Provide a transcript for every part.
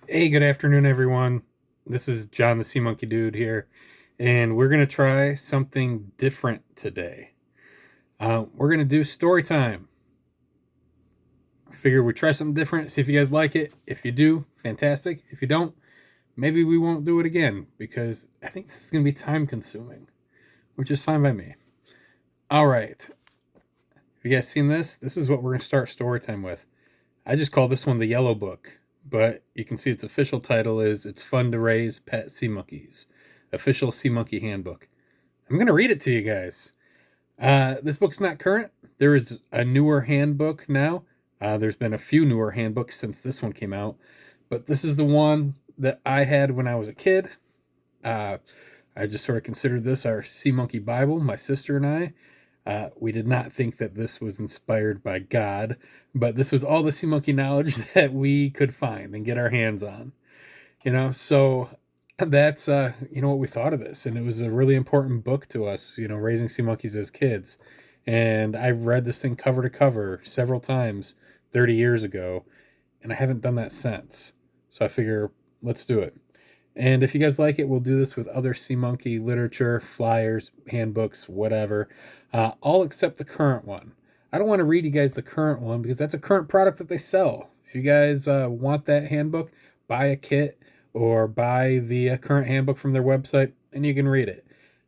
Hey, good afternoon, everyone. This is John the Sea Monkey Dude here, and we're going to try something different today. We're going to do story time. Figure we try something different, see if you guys like it. If you do, fantastic. If you don't, maybe we won't do it again because I think this is going to be time consuming, which is fine by me. All right. Have you guys seen this? This is what we're going to start story time with. I just call this one the Yellow Book, but you can see its official title is It's Fun to Raise Pet Sea Monkeys, Official Sea Monkey Handbook. I'm going to read it to you guys. This book's not current. There is a newer handbook now. There's been a few newer handbooks since this one came out, but this is the one that I had when I was a kid. Uh, I just sort of considered this our Sea Monkey Bible, my sister and I. We did not think that this was inspired by God, but this was all the sea monkey knowledge that we could find and get our hands on. So that's what we thought of this, and it was a really important book to us. Raising sea monkeys as kids, and I read this thing cover to cover several times 30 years ago, and I haven't done that since. So I figure let's do it. And if you guys like it, we'll do this with other Sea Monkey literature, flyers, handbooks, whatever, all except the current one. I don't want to read you guys the current one because that's a current product that they sell. If you guys want that handbook, buy a kit or buy the current handbook from their website and you can read it.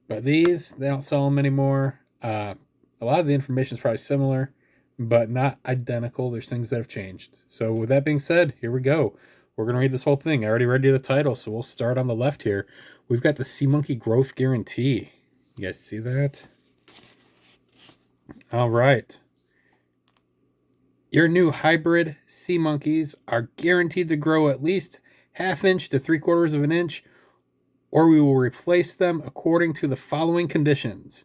But these, they don't sell them anymore. A lot of the information is probably similar, but not identical. There's things that have changed. So, with that being said, here we go. We're going to read this whole thing. I already read you the title, so we'll start on the left here. We've got the Sea Monkey Growth Guarantee. You guys see that? All right. Your new hybrid sea monkeys are guaranteed to grow at least ½ inch to 3/4 of an inch, or we will replace them according to the following conditions.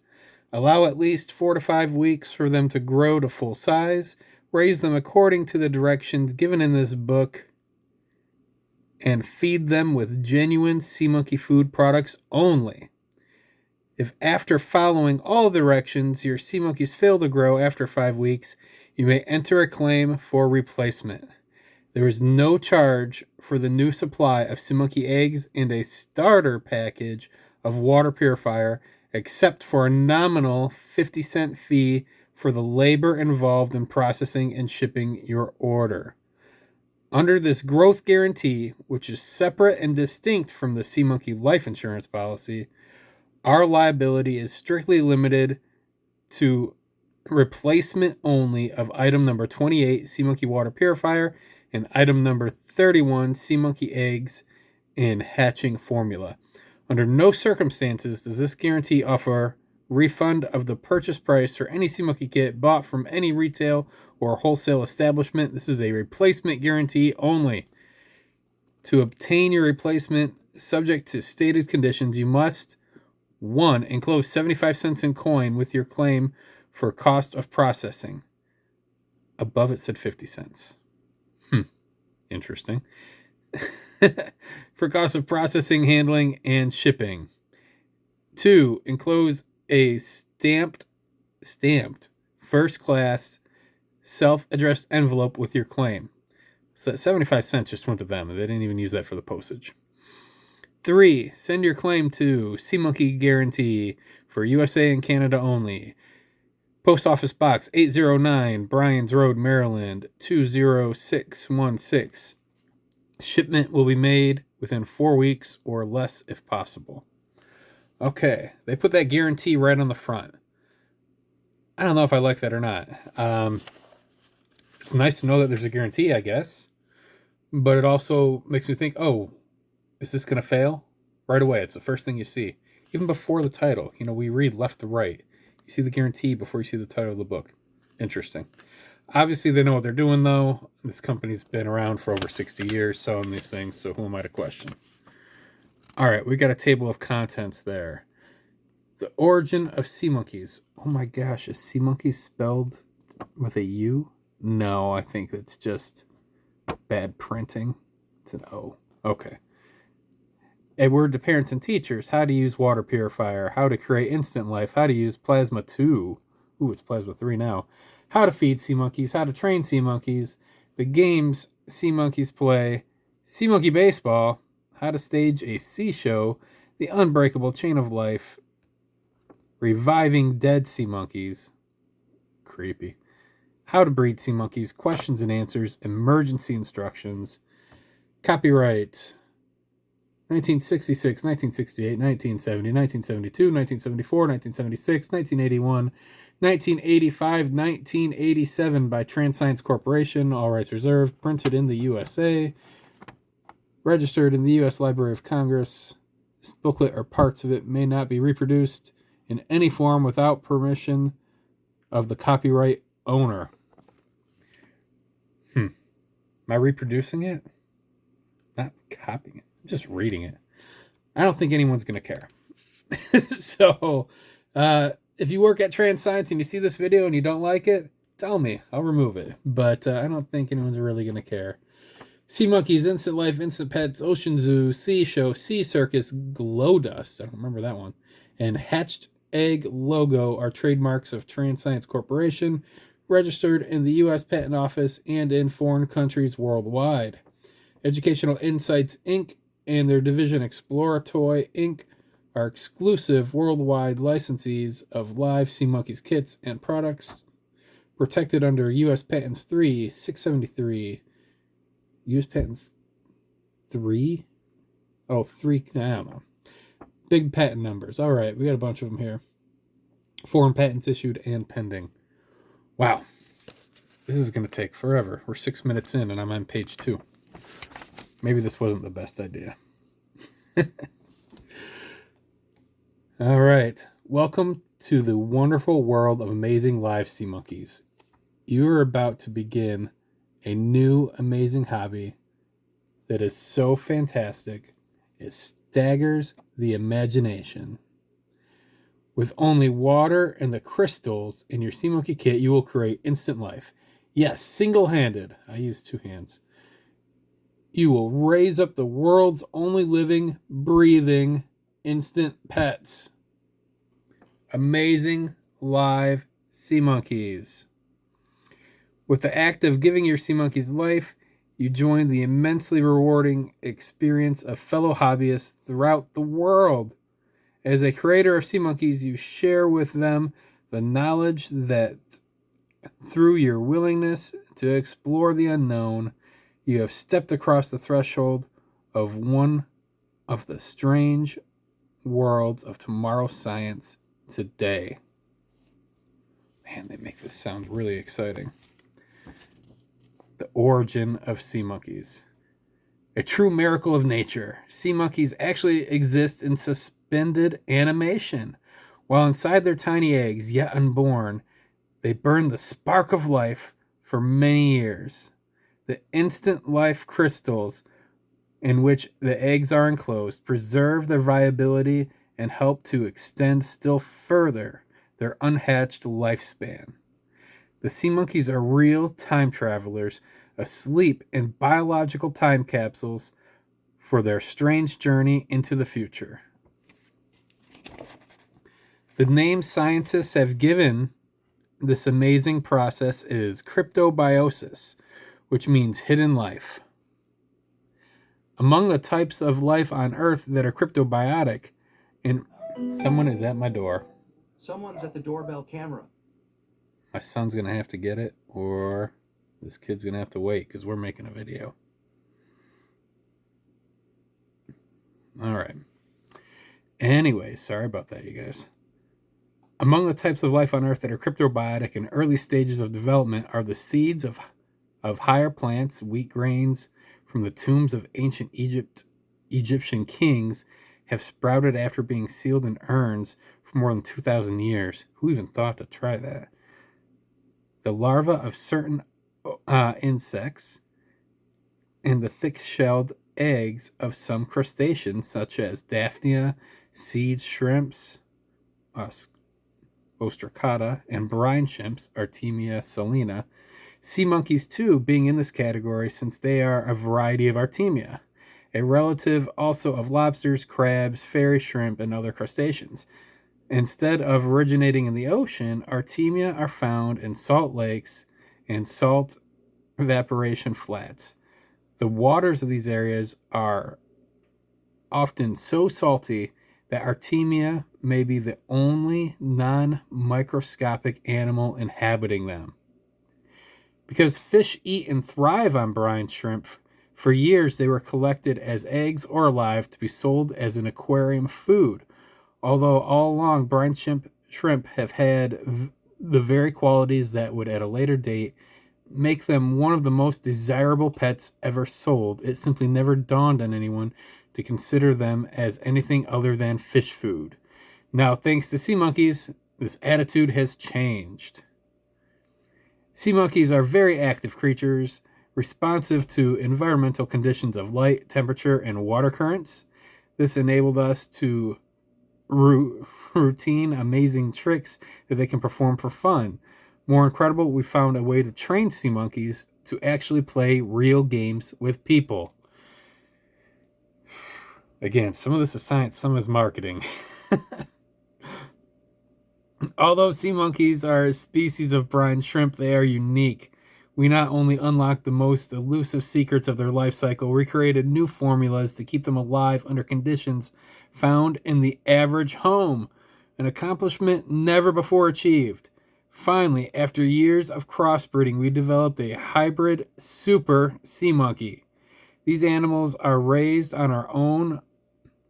Allow at least 4 to 5 weeks for them to grow to full size. Raise them according to the directions given in this book and feed them with genuine sea monkey food products only. If after following all directions your sea monkeys fail to grow after 5 weeks, you may enter a claim for replacement. There is no charge for the new supply of sea monkey eggs and a starter package of water purifier, except for a nominal 50-cent fee for the labor involved in processing and shipping your order. Under this growth guarantee, which is separate and distinct from the Sea Monkey life insurance policy, our liability is strictly limited to replacement only of item number 28, Sea Monkey Water Purifier, and item number 31, Sea Monkey Eggs and Hatching Formula. Under no circumstances does this guarantee offer refund of the purchase price for any Sea Monkey kit bought from any retail or wholesale establishment. This is a replacement guarantee only. To obtain your replacement, subject to stated conditions, you must 1. Enclose 75 cents in coin with your claim for cost of processing. Above it said 50 cents. Interesting. For cost of processing, handling, and shipping. 2. Enclose a stamped first class self-addressed envelope with your claim. So that 75 cents just went to them. They didn't even use that for the postage. 3. Send your claim to Sea Monkey Guarantee for USA and Canada only. Post Office Box 809, Bryans Road, Maryland 20616. Shipment will be made within 4 weeks or less if possible. Okay, they put that guarantee right on the front. I don't know if I like that or not. It's nice to know that there's a guarantee, I guess. But it also makes me think, oh, is this going to fail? Right away, it's the first thing you see. Even before the title, we read left to right. You see the guarantee before you see the title of the book. Interesting. Obviously, they know what they're doing, though. This company's been around for over 60 years selling these things, so who am I to question? All right, we got a table of contents there. The origin of sea monkeys. Oh my gosh, is sea monkey spelled with a U? No, I think it's just bad printing. It's an O. Okay. A word to parents and teachers. How to use water purifier. How to create instant life. How to use plasma 2. Ooh, it's plasma 3 now. How to feed sea monkeys. How to train sea monkeys. The games sea monkeys play. Sea Monkey Baseball, How to Stage a Sea Show, The Unbreakable Chain of Life, Reviving Dead Sea Monkeys, creepy, How to Breed Sea Monkeys, Questions and Answers, Emergency Instructions, copyright 1966, 1968, 1970, 1972, 1974, 1976, 1981, 1985, 1987 by Transscience Corporation, all rights reserved, printed in the USA, registered in the U.S. Library of Congress. This booklet or parts of it may not be reproduced in any form without permission of the copyright owner. Am I reproducing it? Not copying it. I'm just reading it. I don't think anyone's going to care. So, if you work at Transscience and you see this video and you don't like it, tell me. I'll remove it. But I don't think anyone's really going to care. Sea Monkeys, Instant Life, Instant Pets, Ocean Zoo, Sea Show, Sea Circus, Glow Dust. I don't remember that one. And Hatched Egg Logo are trademarks of Transscience Corporation, registered in the U.S. Patent Office and in foreign countries worldwide. Educational Insights, Inc. and their division Exploratoy, Inc. are exclusive worldwide licensees of live Sea Monkeys kits and products protected under U.S. Patents 3,673. U.S. Patents 3? Oh, 3. I don't know. Big patent numbers. All right, we got a bunch of them here. Foreign patents issued and pending. Wow. This is going to take forever. We're 6 minutes in and I'm on page 2. Maybe this wasn't the best idea. All right. Welcome to the wonderful world of amazing live sea monkeys. You are about to begin a new amazing hobby that is so fantastic it staggers the imagination. With only water and the crystals in your sea monkey kit, you will create instant life. Yes, single-handed. I use 2 hands. You will raise up the world's only living, breathing, instant pets. Amazing live sea monkeys. With the act of giving your sea monkeys life, you join the immensely rewarding experience of fellow hobbyists throughout the world. As a creator of sea monkeys, you share with them the knowledge that through your willingness to explore the unknown, you have stepped across the threshold of one of the strange worlds of tomorrow's science today. Man, they make this sound really exciting. The origin of sea monkeys. A true miracle of nature. Sea monkeys actually exist in suspended animation. While inside their tiny eggs, yet unborn, they burn the spark of life for many years. The instant life crystals in which the eggs are enclosed preserve their viability and help to extend still further their unhatched lifespan. The sea monkeys are real time travelers asleep in biological time capsules for their strange journey into the future. The name scientists have given this amazing process is cryptobiosis, which means hidden life. Among the types of life on Earth that are cryptobiotic, and someone is at my door. Someone's at the doorbell camera. My son's going to have to get it, or this kid's going to have to wait because we're making a video. All right. Anyway, sorry about that, you guys. Among the types of life on Earth that are cryptobiotic in early stages of development are the seeds of higher plants, wheat grains from the tombs of ancient Egyptian kings have sprouted after being sealed in urns for more than 2,000 years. Who even thought to try that? The larvae of certain insects and the thick-shelled eggs of some crustaceans, such as Daphnia, seed shrimps, Ostracata, and brine shrimps, Artemia salina. Sea monkeys, too, being in this category since they are a variety of Artemia, a relative also of lobsters, crabs, fairy shrimp, and other crustaceans. Instead of originating in the ocean, Artemia are found in salt lakes and salt evaporation flats. The waters of these areas are often so salty that Artemia may be the only non-microscopic animal inhabiting them. Because fish eat and thrive on brine shrimp, for years they were collected as eggs or alive to be sold as an aquarium food, although all along brine shrimp have had the very qualities that would at a later date make them one of the most desirable pets ever sold. It simply never dawned on anyone to consider them as anything other than fish food. Now, thanks to sea monkeys, this attitude has changed. Sea monkeys are very active creatures, responsive to environmental conditions of light, temperature, and water currents. This enabled us to routine amazing tricks that they can perform for fun. More incredible, we found a way to train sea monkeys to actually play real games with people. Again, some of this is science, some is marketing. Although sea monkeys are a species of brine shrimp, they are unique. We not only unlocked the most elusive secrets of their life cycle, we created new formulas to keep them alive under conditions found in the average home, an accomplishment never before achieved. Finally, after years of crossbreeding, we developed a hybrid super sea monkey. These animals are raised on our own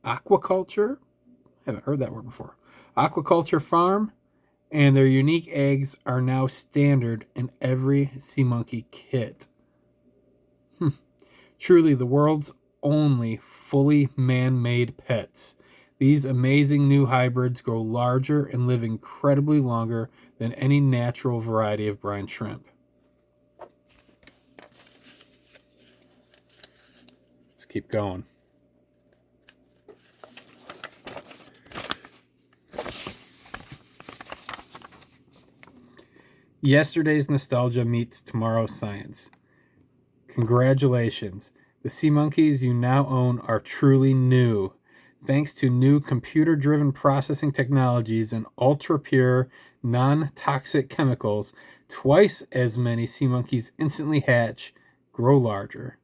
aquaculture. I haven't heard that word before. Aquaculture farm, and their unique eggs are now standard in every sea monkey kit. Truly the world's only fully man-made pets. These amazing new hybrids grow larger and live incredibly longer than any natural variety of brine shrimp. Let's keep going. Yesterday's nostalgia meets tomorrow's science. Congratulations. The sea monkeys you now own are truly new. Thanks to new computer-driven processing technologies and ultra-pure, non-toxic chemicals, twice as many sea monkeys instantly hatch, grow larger.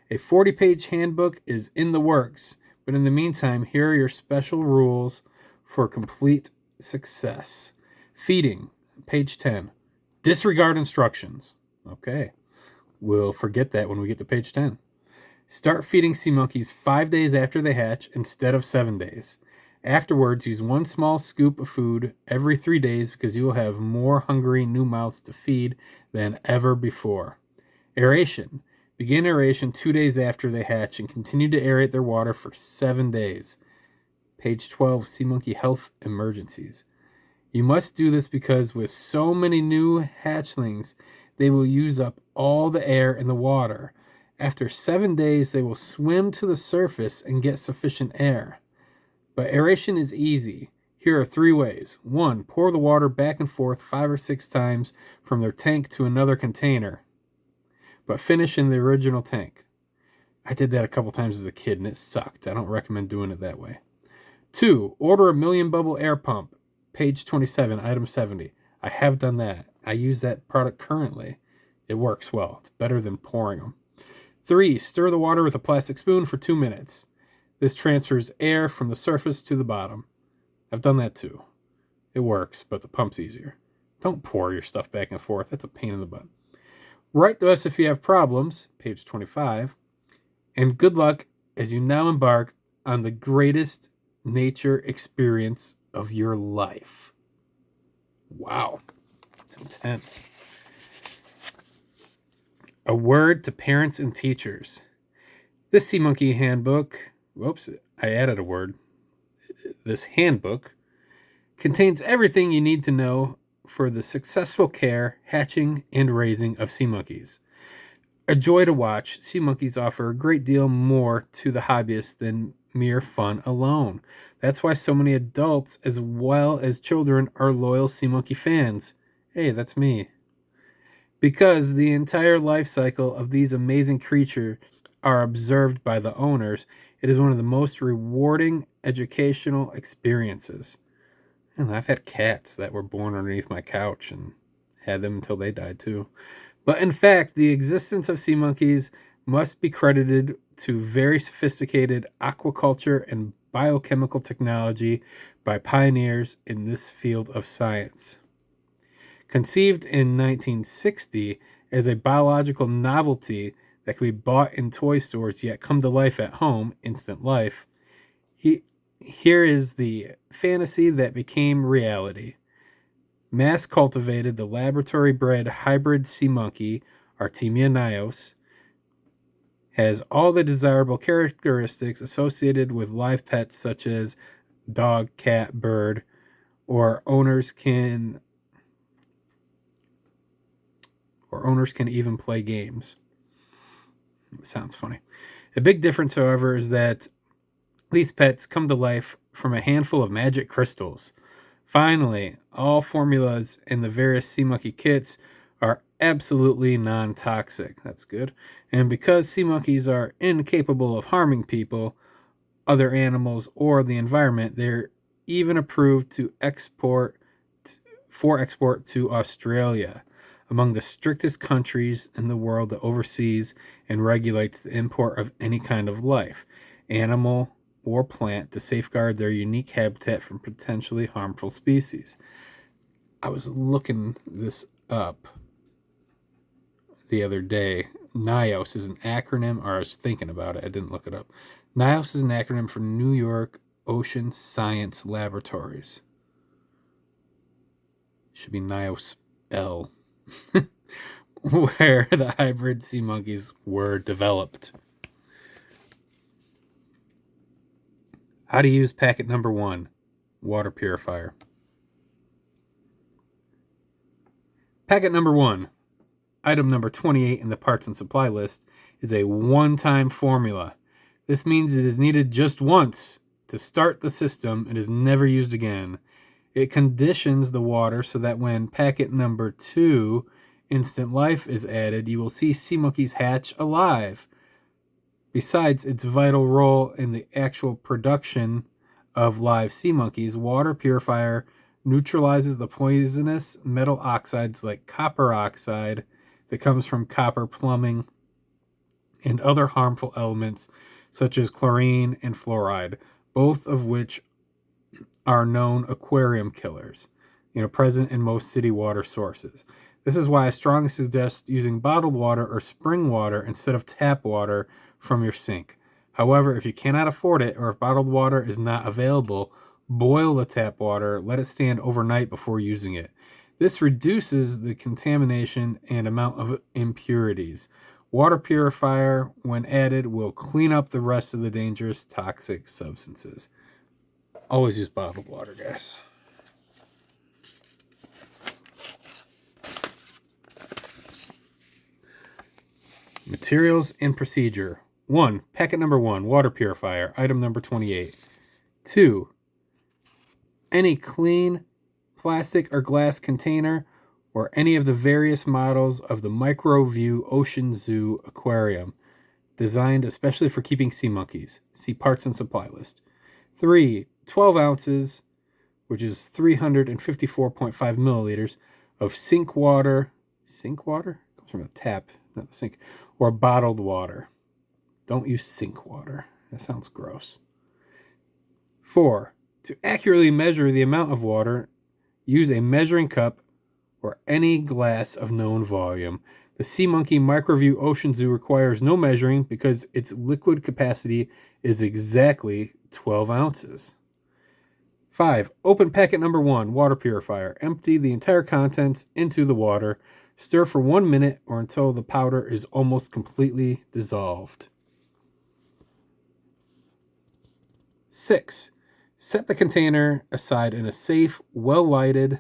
A 40-page handbook is in the works, but in the meantime, here are your special rules for complete success. Feeding, page 10. Disregard instructions. Okay. We'll forget that when we get to page 10. Start feeding sea monkeys 5 days after they hatch instead of 7 days. Afterwards, use one small scoop of food every 3 days because you will have more hungry new mouths to feed than ever before. Aeration. Begin aeration 2 days after they hatch and continue to aerate their water for 7 days. Page 12, Sea Monkey Health Emergencies. You must do this because with so many new hatchlings, they will use up all the air in the water. After 7 days, they will swim to the surface and get sufficient air. But aeration is easy. Here are 3 ways. 1. Pour the water back and forth 5 or 6 times from their tank to another container, but finish in the original tank. I did that a couple times as a kid and it sucked. I don't recommend doing it that way. 2. Order a million bubble air pump. Page 27, item 70. I have done that. I use that product currently. It works well. It's better than pouring them. 3. Stir the water with a plastic spoon for 2 minutes. This transfers air from the surface to the bottom. I've done that too. It works, but the pump's easier. Don't pour your stuff back and forth. That's a pain in the butt. Write to us if you have problems. Page 25. And good luck as you now embark on the greatest nature experience of your life. Wow. It's intense. A word to parents and teachers. This Sea Monkey handbook, I added a word. This handbook contains everything you need to know for the successful care, hatching, and raising of sea monkeys. A joy to watch, sea monkeys offer a great deal more to the hobbyists than mere fun alone. That's why so many adults as well as children are loyal sea monkey fans. Hey, that's me. Because the entire life cycle of these amazing creatures are observed by the owners, it is one of the most rewarding educational experiences. And I've had cats that were born underneath my couch and had them until they died too. But in fact, the existence of sea monkeys must be credited to very sophisticated aquaculture and biochemical technology by pioneers in this field of science. Conceived in 1960 as a biological novelty that can be bought in toy stores yet come to life at home, Instant Life, here is the fantasy that became reality. Mass cultivated the laboratory bred hybrid sea monkey, Artemia nios, has all the desirable characteristics associated with live pets such as dog, cat, bird, or owners can even play games. It sounds funny. A big difference, however, is that these pets come to life from a handful of magic crystals. Finally, all formulas in the various sea monkey kits are absolutely non-toxic. That's good. And because sea monkeys are incapable of harming people, other animals, or the environment, they're even approved to export to Australia, among the strictest countries in the world that oversees and regulates the import of any kind of life, animal or plant, to safeguard their unique habitat from potentially harmful species. I was looking this up the other day. NIOS is an acronym, or I was thinking about it. I didn't look it up. NIOS is an acronym for New York Ocean Science Laboratories. It should be NIOS L, where the hybrid sea monkeys were developed. How to use packet number 1, water purifier. Packet number 1, item number 28 in the parts and supply list, is a one-time formula. This means it is needed just once to start the system and is never used again. It conditions the water so that when packet number 2, Instant Life, is added, you will see sea monkeys hatch alive. Besides its vital role in the actual production of live sea monkeys, water purifier neutralizes the poisonous metal oxides like copper oxide that comes from copper plumbing and other harmful elements such as chlorine and fluoride, both of which are known aquarium killers, present in most city water sources. This is why I strongly suggest using bottled water or spring water instead of tap water from your sink. However, if you cannot afford it, or if bottled water is not available, boil the tap water, let it stand overnight before using it. This reduces the contamination and amount of impurities. Water purifier, when added, will clean up the rest of the dangerous toxic substances. Always use bottled water, guys. Materials and procedure. 1. Packet number 1, water purifier, item number 28. 2. Any clean plastic or glass container or any of the various models of the MicroView Ocean Zoo aquarium, designed especially for keeping sea monkeys. See parts and supply list. 3. 12 ounces, which is 354.5 milliliters, of sink water. Sink water? Comes from a tap, not the sink. Or bottled water. Don't use sink water. That sounds gross. 4. To accurately measure the amount of water, use a measuring cup or any glass of known volume. The Sea Monkey MicroView Ocean Zoo requires no measuring because its liquid capacity is exactly 12 ounces. 5. Open packet number 1, water purifier. Empty the entire contents into the water. Stir for 1 minute or until the powder is almost completely dissolved. 6. Set the container aside in a safe, well-lighted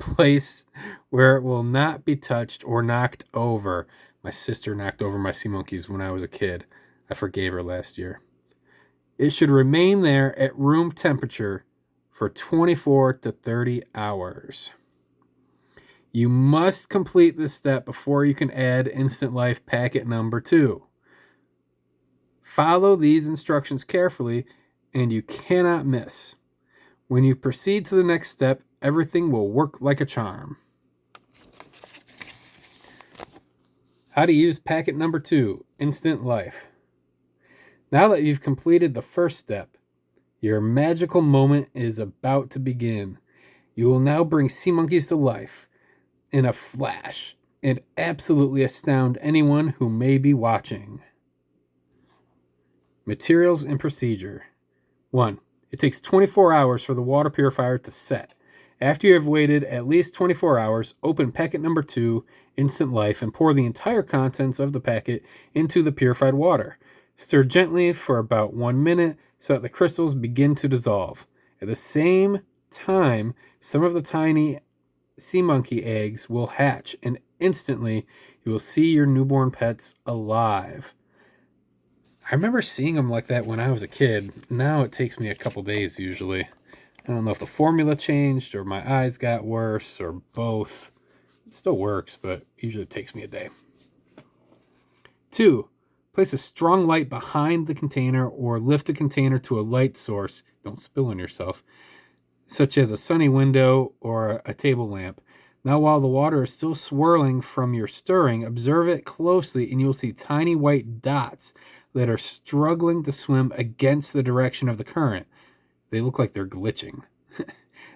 place where it will not be touched or knocked over. My sister knocked over my sea monkeys when I was a kid. I forgave her last year. It should remain there at room temperature for 24 to 30 hours. You must complete this step before you can add Instant Life packet number 2. Follow these instructions carefully and you cannot miss. When you proceed to the next step, everything will work like a charm. How to use packet number 2, Instant Life. Now that you've completed the first step, your magical moment is about to begin. You will now bring sea monkeys to life in a flash and absolutely astound anyone who may be watching. Materials and procedure. 1. It takes 24 hours for the water purifier to set. After you have waited at least 24 hours, open packet number 2, Instant Life, and pour the entire contents of the packet into the purified water. Stir gently for about 1 minute so that the crystals begin to dissolve. At the same time, some of the tiny sea monkey eggs will hatch, and instantly you will see your newborn pets alive. I remember seeing them like that when I was a kid. Now it takes me a couple days usually. I don't know if the formula changed or my eyes got worse or both. It still works, but usually it takes me a day. 2. Place a strong light behind the container or lift the container to a light source. Don't spill on yourself. Such as a sunny window or a table lamp. Now, while the water is still swirling from your stirring, observe it closely and you'll see tiny white dots that are struggling to swim against the direction of the current. They look like they're glitching.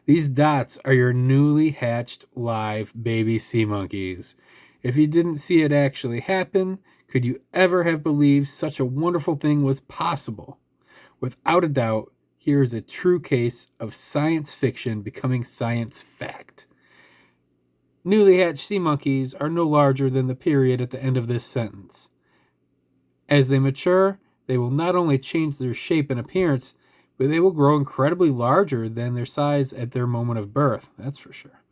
These dots are your newly hatched live baby sea monkeys. If you didn't see it actually happen, could you ever have believed such a wonderful thing was possible? Without a doubt, here is a true case of science fiction becoming science fact. Newly hatched sea monkeys are no larger than the period at the end of this sentence. As they mature, they will not only change their shape and appearance, but they will grow incredibly larger than their size at their moment of birth, that's for sure.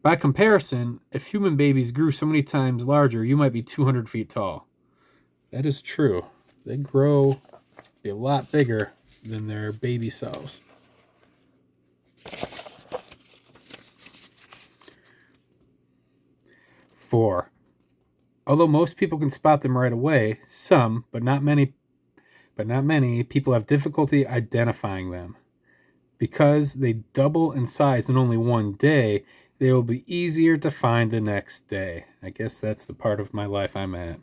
By comparison, if human babies grew so many times larger, you might be 200 feet tall. That is true. They grow a lot bigger than their baby selves. 4. Although most people can spot them right away, some, but not many people have difficulty identifying them. Because they double in size in only one day, they will be easier to find the next day. I guess that's the part of my life I'm at.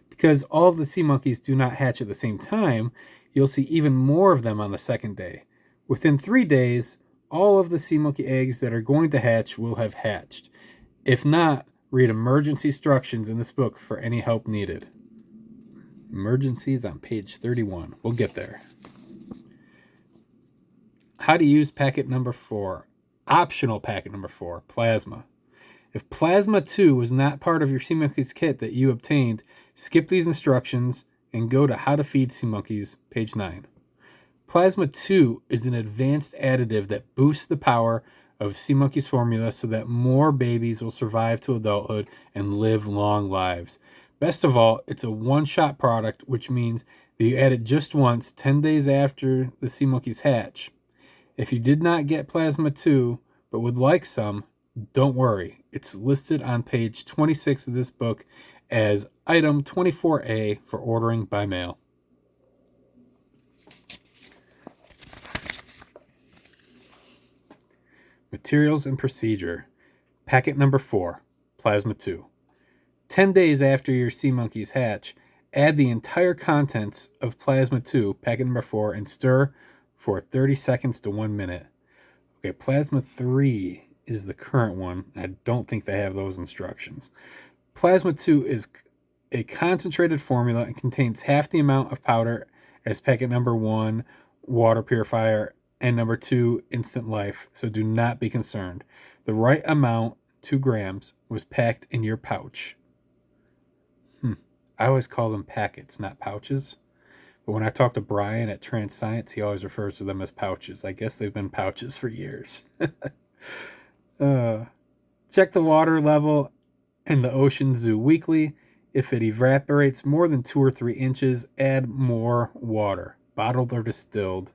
Because all of the sea monkeys do not hatch at the same time, you'll see even more of them on the second day. Within 3 days, all of the sea monkey eggs that are going to hatch will have hatched. If not, read emergency instructions in this book for any help needed. Emergencies on page 31. We'll get there. How to use packet number 4. Optional packet number 4, plasma. If plasma 2 was not part of your sea monkeys kit that you obtained, skip these instructions and go to How to Feed Sea Monkeys, page 9. Plasma 2 is an advanced additive that boosts the power of sea monkeys formula so that more babies will survive to adulthood and live long lives. Best of all, it's a one-shot product, which means that you add it just once, 10 days after the sea monkeys hatch. If you did not get Plasma 2, but would like some, don't worry. It's listed on page 26 of this book as item 24A for ordering by mail. Materials and procedure. Packet number 4, Plasma 2. 10 days after your sea monkeys hatch, add the entire contents of Plasma 2, packet number 4, and stir for 30 seconds to 1 minute. Okay, Plasma 3 is the current one. I don't think they have those instructions. Plasma 2 is a concentrated formula and contains half the amount of powder as packet number 1, water purifier, and number 2, Instant Life, so do not be concerned. The right amount, 2 grams, was packed in your pouch. I always call them packets, not pouches. But when I talk to Brian at Trans Science, he always refers to them as pouches. I guess they've been pouches for years. Check the water level in the Ocean Zoo weekly. If it evaporates more than 2 or 3 inches, add more water, bottled or distilled,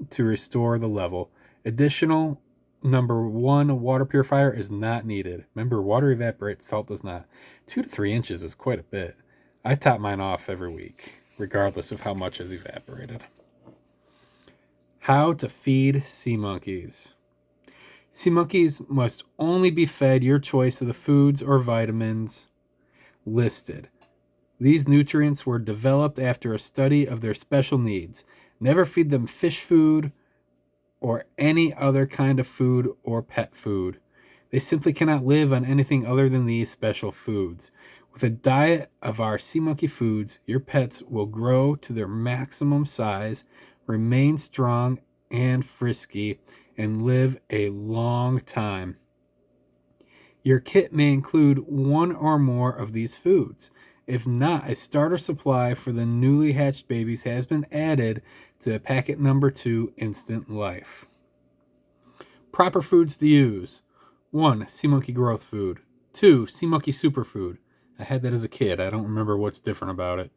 to restore the level. Additional number 1 water purifier is not needed. Remember, water evaporates, salt does not. 2 to 3 inches is quite a bit. I top mine off every week, regardless of how much has evaporated. How to feed sea monkeys. Sea monkeys must only be fed your choice of the foods or vitamins listed. These nutrients were developed after a study of their special needs. Never feed them fish food or any other kind of food or pet food. They simply cannot live on anything other than these special foods. With a diet of our sea monkey foods, your pets will grow to their maximum size, remain strong and frisky, and live a long time. Your kit may include one or more of these foods. If not, a starter supply for the newly hatched babies has been added to packet number 2, Instant Life. Proper foods to use. 1. Sea monkey growth food. 2. Sea monkey superfood. I had that as a kid. I don't remember what's different about it.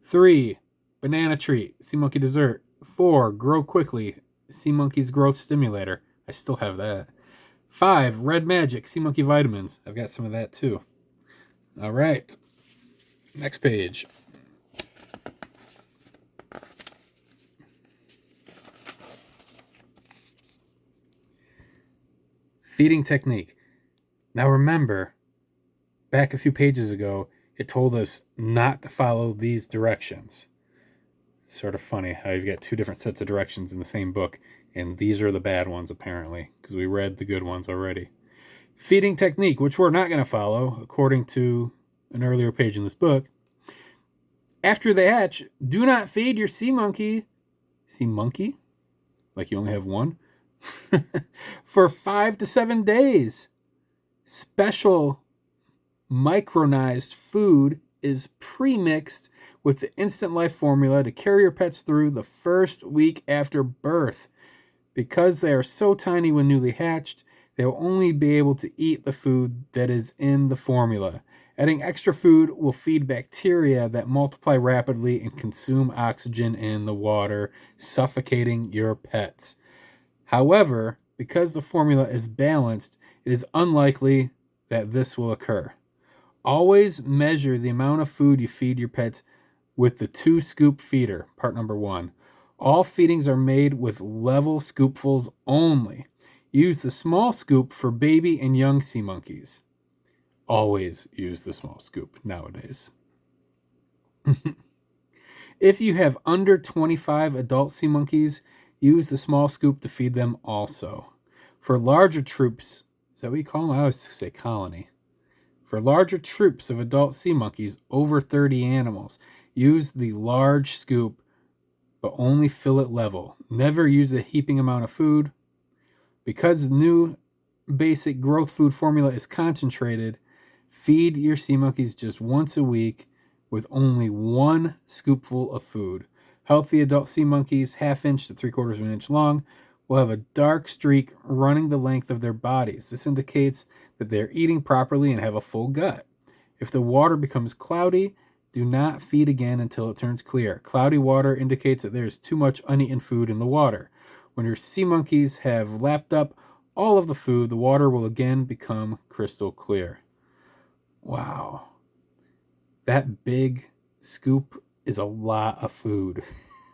3. Banana treat. Sea monkey dessert. 4. Grow quickly. Sea monkey's growth stimulator. I still have that. 5. Red Magic. Sea monkey vitamins. I've got some of that too. All right. Next page. Feeding technique. Now remember, back a few pages ago, it told us not to follow these directions. Sort of funny how you've got 2 different sets of directions in the same book, and these are the bad ones apparently, because we read the good ones already. Feeding technique, which we're not going to follow, according to an earlier page in this book. After they hatch, do not feed your sea monkey, like you only have one, for 5 to 7 days. Special micronized food is pre-mixed with the Instant Life formula to carry your pets through the first week after birth. Because they are so tiny when newly hatched, they will only be able to eat the food that is in the formula. Adding extra food will feed bacteria that multiply rapidly and consume oxygen in the water, suffocating your pets. However, because the formula is balanced, it is unlikely that this will occur. Always measure the amount of food you feed your pets with the 2-scoop feeder, part number 1. All feedings are made with level scoopfuls only. Use the small scoop for baby and young sea monkeys. Always use the small scoop nowadays. If you have under 25 adult sea monkeys, use the small scoop to feed them also. For larger troops, is that what you call them? I always say colony. For larger troops of adult sea monkeys, over 30 animals, use the large scoop, but only fill it level. Never use a heaping amount of food. Because the new basic growth food formula is concentrated, feed your sea monkeys just once a week with only 1 scoopful of food. Healthy adult sea monkeys, 1/2 inch to 3/4 of an inch long, will have a dark streak running the length of their bodies. This indicates that they are eating properly and have a full gut. If the water becomes cloudy, do not feed again until it turns clear. Cloudy water indicates that there is too much uneaten food in the water. When your sea monkeys have lapped up all of the food, the water will again become crystal clear. Wow. That big scoop is a lot of food.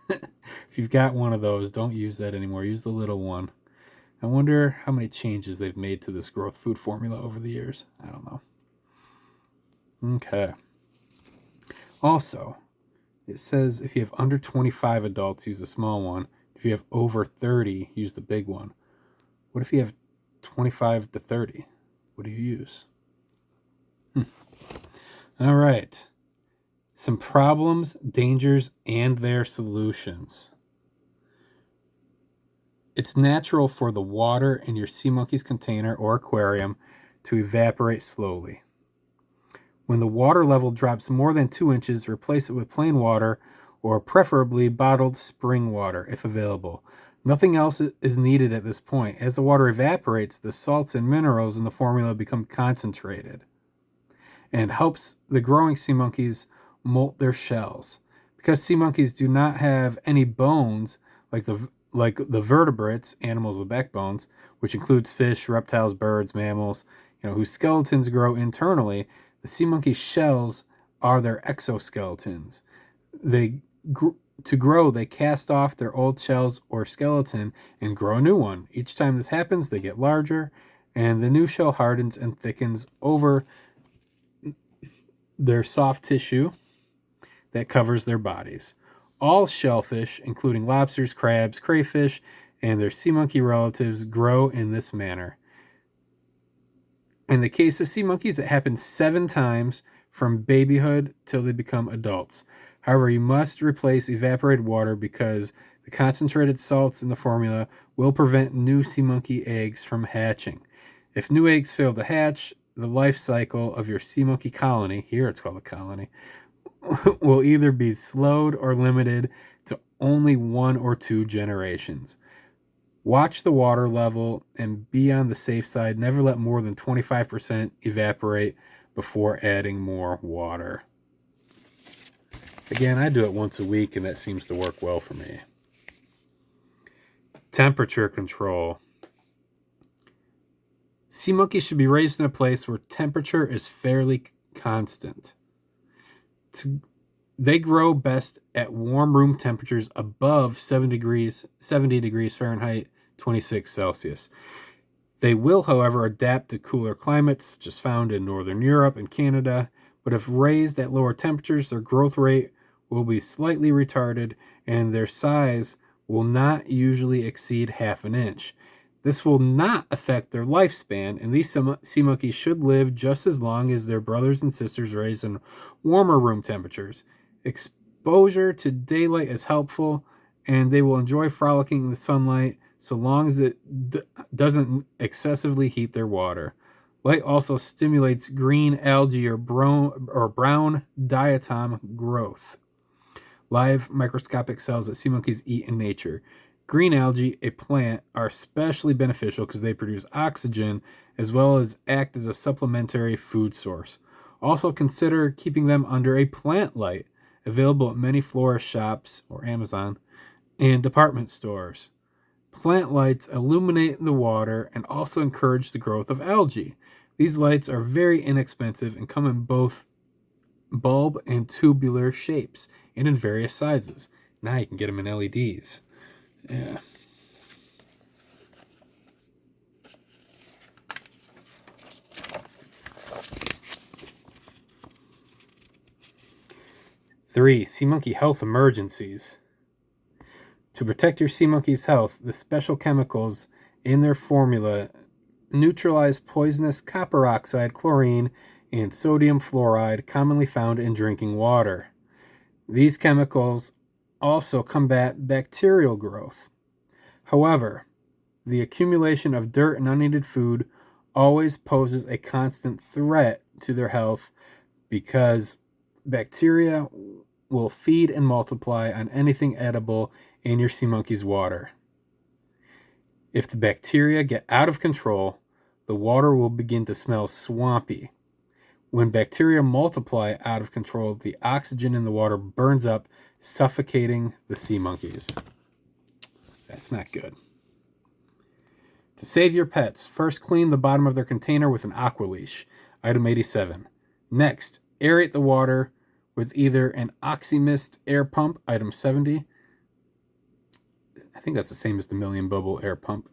If you've got one of those, don't use that anymore. Use the little one. I wonder how many changes they've made to this growth food formula over the years. I don't know. Okay. Also, it says if you have under 25 adults, use the small one. If you have over 30, use the big one. What if you have 25 to 30? What do you use? All right. Some problems, dangers, and their solutions. It's natural for the water in your sea monkey's container or aquarium to evaporate slowly. When the water level drops more than 2 inches, replace it with plain water or preferably bottled spring water if available. Nothing else is needed at this point. As the water evaporates, the salts and minerals in the formula become concentrated and helps the growing sea monkeys molt their shells. Because sea monkeys do not have any bones like the vertebrates, animals with backbones, which includes fish, reptiles, birds, mammals, whose skeletons grow internally, the sea monkey shells are their exoskeletons. To grow, they cast off their old shells or skeleton and grow a new one. Each time this happens, they get larger, and the new shell hardens and thickens over their soft tissue that covers their bodies. All shellfish, including lobsters, crabs, crayfish, and their sea monkey relatives, grow in this manner. In the case of sea monkeys, it happens 7 times from babyhood till they become adults. However, you must replace evaporated water because the concentrated salts in the formula will prevent new sea monkey eggs from hatching. If new eggs fail to hatch, the life cycle of your sea monkey colony, here it's called a colony, will either be slowed or limited to only 1 or 2 generations. Watch the water level and be on the safe side. Never let more than 25% evaporate before adding more water. Again, I do it once a week, and that seems to work well for me. Temperature control. Sea monkeys should be raised in a place where temperature is fairly constant. They grow best at warm room temperatures above 70 degrees Fahrenheit, 26 Celsius. They will, however, adapt to cooler climates, such as found in Northern Europe and Canada, but if raised at lower temperatures, their growth rate will be slightly retarded and their size will not usually exceed half an inch. This will not affect their lifespan, and these sea monkeys should live just as long as their brothers and sisters raised in warmer room temperatures. Exposure to daylight is helpful, and they will enjoy frolicking in the sunlight so long as it doesn't excessively heat their water. Light also stimulates green algae or brown diatom growth, live microscopic cells that sea monkeys eat in nature. Green algae, a plant, are especially beneficial because they produce oxygen as well as act as a supplementary food source. Also consider keeping them under a plant light, available at many florist shops or Amazon and department stores. Plant lights illuminate the water and also encourage the growth of algae. These lights are very inexpensive and come in both bulb and tubular shapes and in various sizes. Now you can get them in LEDs. Yeah. Three, sea monkey health emergencies. To protect your sea monkey's health, the special chemicals in their formula neutralize poisonous copper oxide, chlorine, and sodium fluoride commonly found in drinking water. These chemicals also combat bacterial growth. However, the accumulation of dirt and unneeded food always poses a constant threat to their health because bacteria will feed and multiply on anything edible in your sea monkey's water. If the bacteria get out of control, the water will begin to smell swampy. When bacteria multiply out of control, the oxygen in the water burns up, suffocating the sea monkeys. That's not good. To save your pets, first clean the bottom of their container with an aqua leash. Item 87. Next, aerate the water with either an Oxymist air pump. Item 70. I think that's the same as the Million Bubble air pump.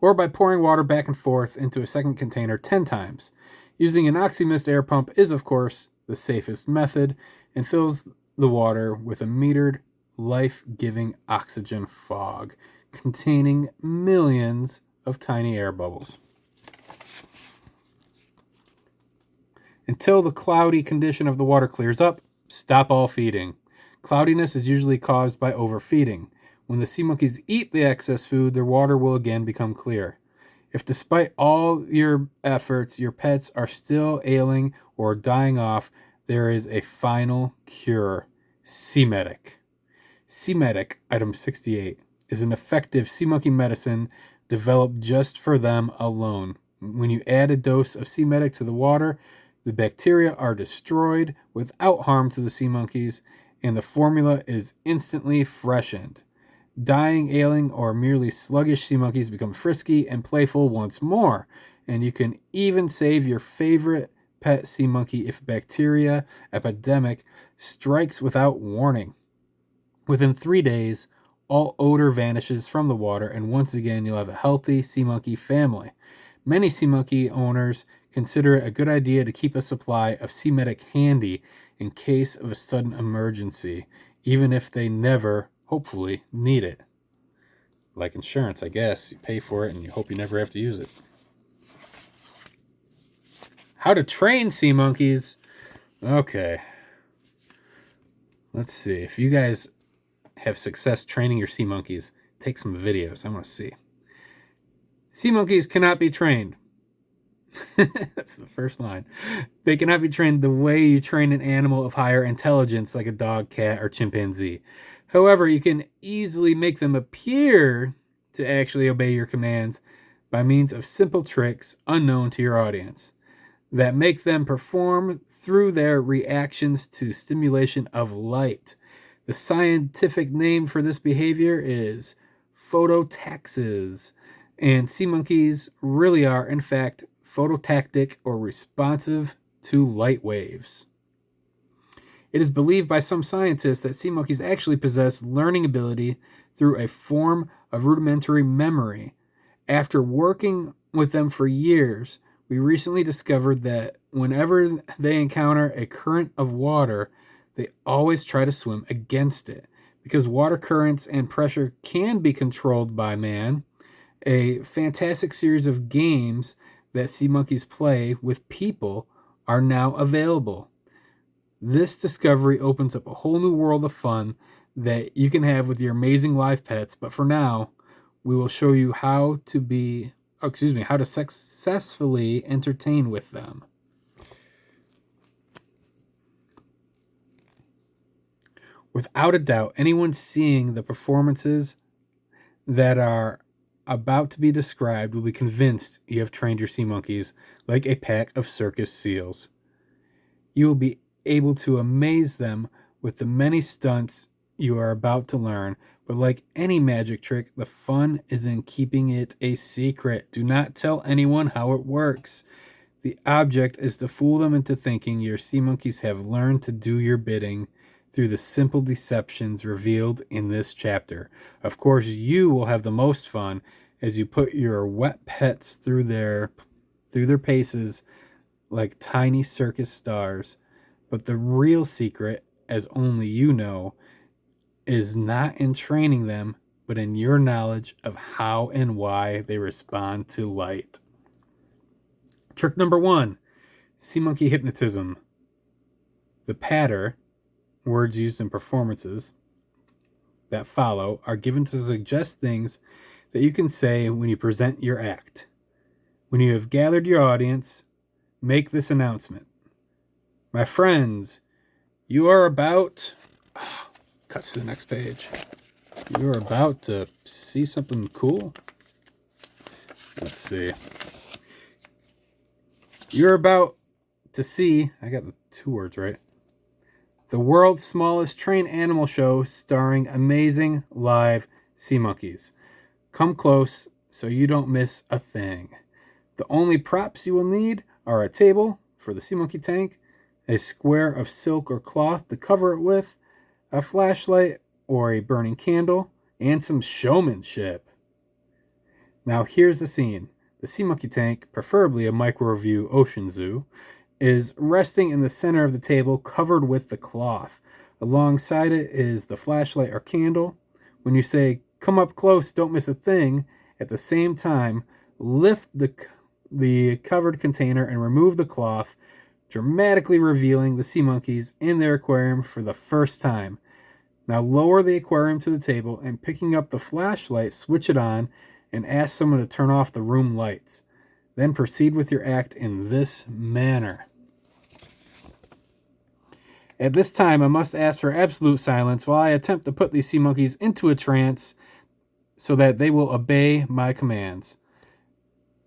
Or by pouring water back and forth into a second container 10 times. Using an Oxymist air pump is, of course, the safest method and fills the water with a metered, life-giving oxygen fog containing millions of tiny air bubbles. Until the cloudy condition of the water clears up, stop all feeding. Cloudiness is usually caused by overfeeding. When the sea monkeys eat the excess food, their water will again become clear. If despite all your efforts, your pets are still ailing or dying off, there is a final cure. Sea-Medic. Sea-Medic, item 68, is an effective sea monkey medicine developed just for them alone. When you add a dose of Sea-Medic to the water, the bacteria are destroyed without harm to the sea monkeys, and the formula is instantly freshened. Dying, ailing, or merely sluggish sea monkeys become frisky and playful once more, and you can even save your favorite pet sea monkey if bacteria epidemic strikes without warning. Within 3 days, all odor vanishes from the water, and once again you'll have a healthy sea monkey family. Many sea monkey owners consider it a good idea to keep a supply of Sea Medic handy in case of a sudden emergency, even if they never, hopefully, need it. Like insurance, I guess. You pay for it and you hope you never have to use it. How to train sea monkeys. Okay. Let's see. If you guys have success training your sea monkeys, take some videos. I want to see. Sea monkeys cannot be trained. That's the first line. They cannot be trained the way you train an animal of higher intelligence like a dog, cat, or chimpanzee. However, you can easily make them appear to actually obey your commands by means of simple tricks unknown to your audience that make them perform through their reactions to stimulation of light. The scientific name for this behavior is phototaxis, and sea monkeys really are, in fact, phototactic or responsive to light waves. It is believed by some scientists that sea monkeys actually possess learning ability through a form of rudimentary memory. After working with them for years, we recently discovered that whenever they encounter a current of water, they always try to swim against it. Because water currents and pressure can be controlled by man, a fantastic series of games that sea monkeys play with people are now available. This discovery opens up a whole new world of fun that you can have with your amazing live pets, but for now, we will show you how to successfully entertain with them. Without a doubt, anyone seeing the performances that are about to be described will be convinced you have trained your sea monkeys like a pack of circus seals. You will be able to amaze them with the many stunts you are about to learn, but like any magic trick, the fun is in keeping it a secret. Do not tell anyone how it works. The object is to fool them into thinking your sea monkeys have learned to do your bidding through the simple deceptions revealed in this chapter. Of course, you will have the most fun as you put your wet pets through their paces like tiny circus stars. But the real secret, as only you know, is not in training them, but in your knowledge of how and why they respond to light. Trick number 1, sea monkey hypnotism. The patter, words used in performances that follow, are given to suggest things that you can say when you present your act. When you have gathered your audience, make this announcement. My friends, you are about... Cuts to the next page. You are about to see something cool. Let's see. You're about to see... I got the 2 words right. The world's smallest trained animal show starring amazing live sea monkeys. Come close so you don't miss a thing. The only props you will need are a table for the sea monkey tank, a square of silk or cloth to cover it with, a flashlight or a burning candle, and some showmanship. Now here's the scene. The sea monkey tank, preferably a micro-review ocean zoo, is resting in the center of the table covered with the cloth. Alongside it is the flashlight or candle. When you say, "Come up close, don't miss a thing," at the same time, lift the covered container and remove the cloth, dramatically revealing the sea monkeys in their aquarium for the first time. Now lower the aquarium to the table and, picking up the flashlight, switch it on and ask someone to turn off the room lights. Then proceed with your act in this manner. At this time, I must ask for absolute silence while I attempt to put these sea monkeys into a trance so that they will obey my commands.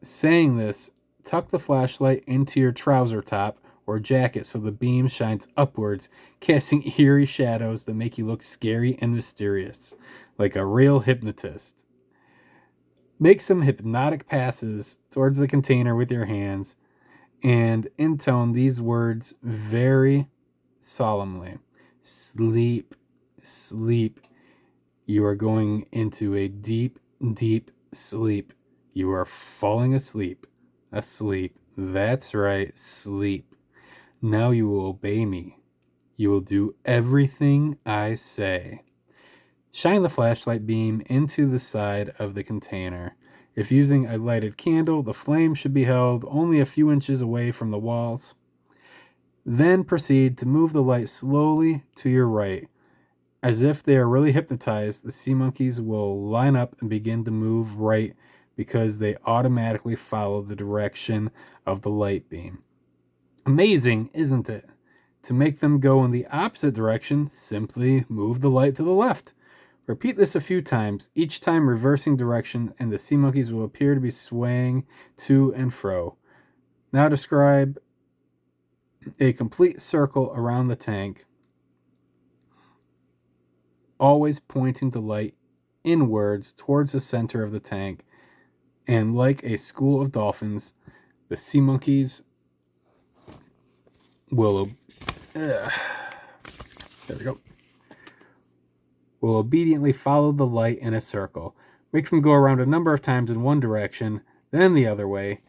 Saying this, tuck the flashlight into your trouser top or jacket so the beam shines upwards, casting eerie shadows that make you look scary and mysterious, like a real hypnotist. Make some hypnotic passes towards the container with your hands and intone these words very solemnly. Sleep, sleep. You are going into a deep, deep sleep. You are falling asleep, asleep, That's right, sleep. Now you will obey me. You will do everything I say. Shine the flashlight beam into the side of the container. If using a lighted candle, the flame should be held only a few inches away from the walls. Then proceed to move the light slowly to your right. As if they are really hypnotized, the sea monkeys will line up and begin to move right because they automatically follow the direction of the light beam. Amazing, isn't it? To make them go in the opposite direction, simply move the light to the left. Repeat this a few times, each time reversing direction, and the sea monkeys will appear to be swaying to and fro. Now describe a complete circle around the tank, always pointing the light inwards towards the center of the tank. And like a school of dolphins, the sea monkeys will there we go. Will obediently follow the light in a circle. Make them go around a number of times in one direction, then the other way.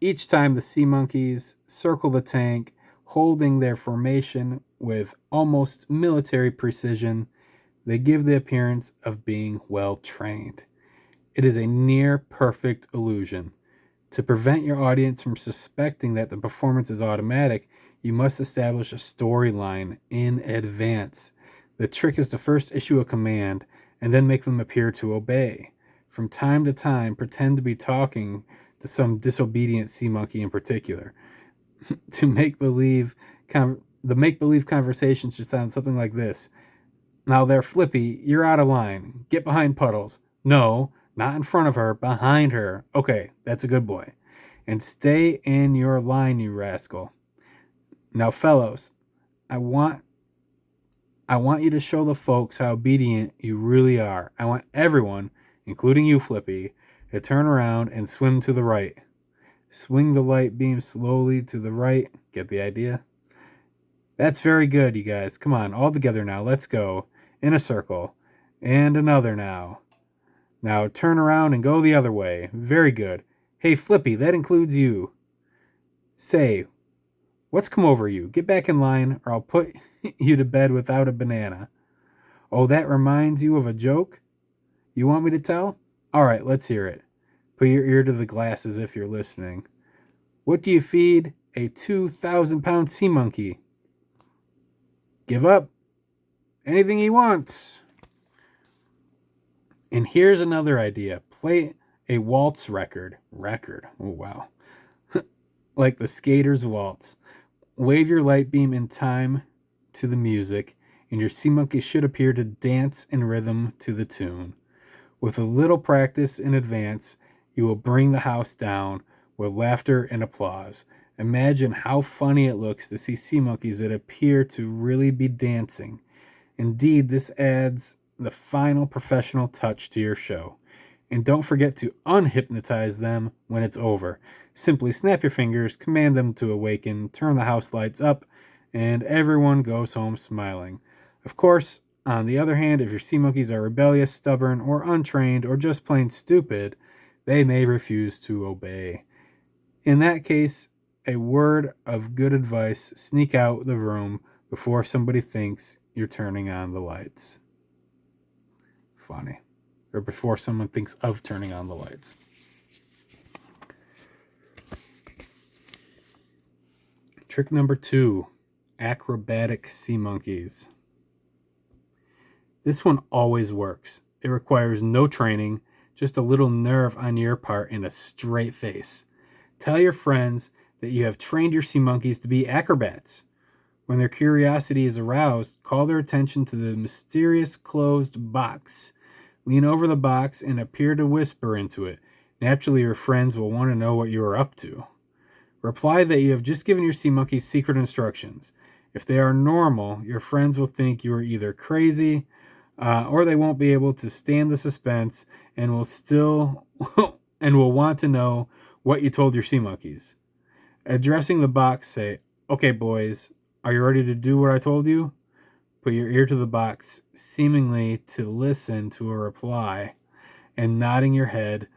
Each time the sea monkeys circle the tank, holding their formation with almost military precision. They give the appearance of being well trained. It is a near perfect illusion. To prevent your audience from suspecting that the performance is automatic, you must establish a storyline in advance. The trick is to first issue a command and then make them appear to obey. From time to time, pretend to be talking to some disobedient sea monkey in particular. To the make-believe conversation should sound something like this. Now there, Flippy, you're out of line. Get behind Puddles. No, not in front of her, behind her. Okay, that's a good boy. And stay in your line, you rascal. Now, fellows, I want you to show the folks how obedient you really are. I want everyone, including you, Flippy, to turn around and swim to the right. Swing the light beam slowly to the right. Get the idea? That's very good, you guys. Come on, all together now. Let's go. In a circle. And another now. Now turn around and go the other way. Very good. Hey, Flippy, that includes you. Say, what's come over you? Get back in line or I'll put you to bed without a banana. Oh, that reminds you of a joke? You want me to tell? All right, let's hear it. Put your ear to the glass as if you're listening. What do you feed a 2,000-pound sea monkey? Give up. Anything he wants. And here's another idea. Play a waltz record. Oh, wow. Like the skater's waltz. Wave your light beam in time to the music, and your sea monkey should appear to dance in rhythm to the tune. With a little practice in advance, you will bring the house down with laughter and applause. Imagine how funny it looks to see sea monkeys that appear to really be dancing. Indeed, this adds the final professional touch to your show. And don't forget to unhypnotize them when it's over. Simply snap your fingers, command them to awaken, turn the house lights up, and everyone goes home smiling. Of course, on the other hand, if your sea monkeys are rebellious, stubborn, or untrained, or just plain stupid, they may refuse to obey. In that case, a word of good advice: sneak out the room before somebody thinks you're turning on the lights. Funny. Or before someone thinks of turning on the lights. Trick number 2, acrobatic sea monkeys. This one always works. It requires no training, just a little nerve on your part and a straight face. Tell your friends that you have trained your sea monkeys to be acrobats. When their curiosity is aroused, call their attention to the mysterious closed box. Lean over the box and appear to whisper into it. Naturally, your friends will want to know what you are up to. Reply that you have just given your sea monkeys secret instructions. If they are normal, your friends will think you are either crazy, or they won't be able to stand the suspense and will want to know what you told your sea monkeys. Addressing the box, say, "Okay, boys, are you ready to do what I told you?" Put your ear to the box, seemingly to listen to a reply, and nodding your head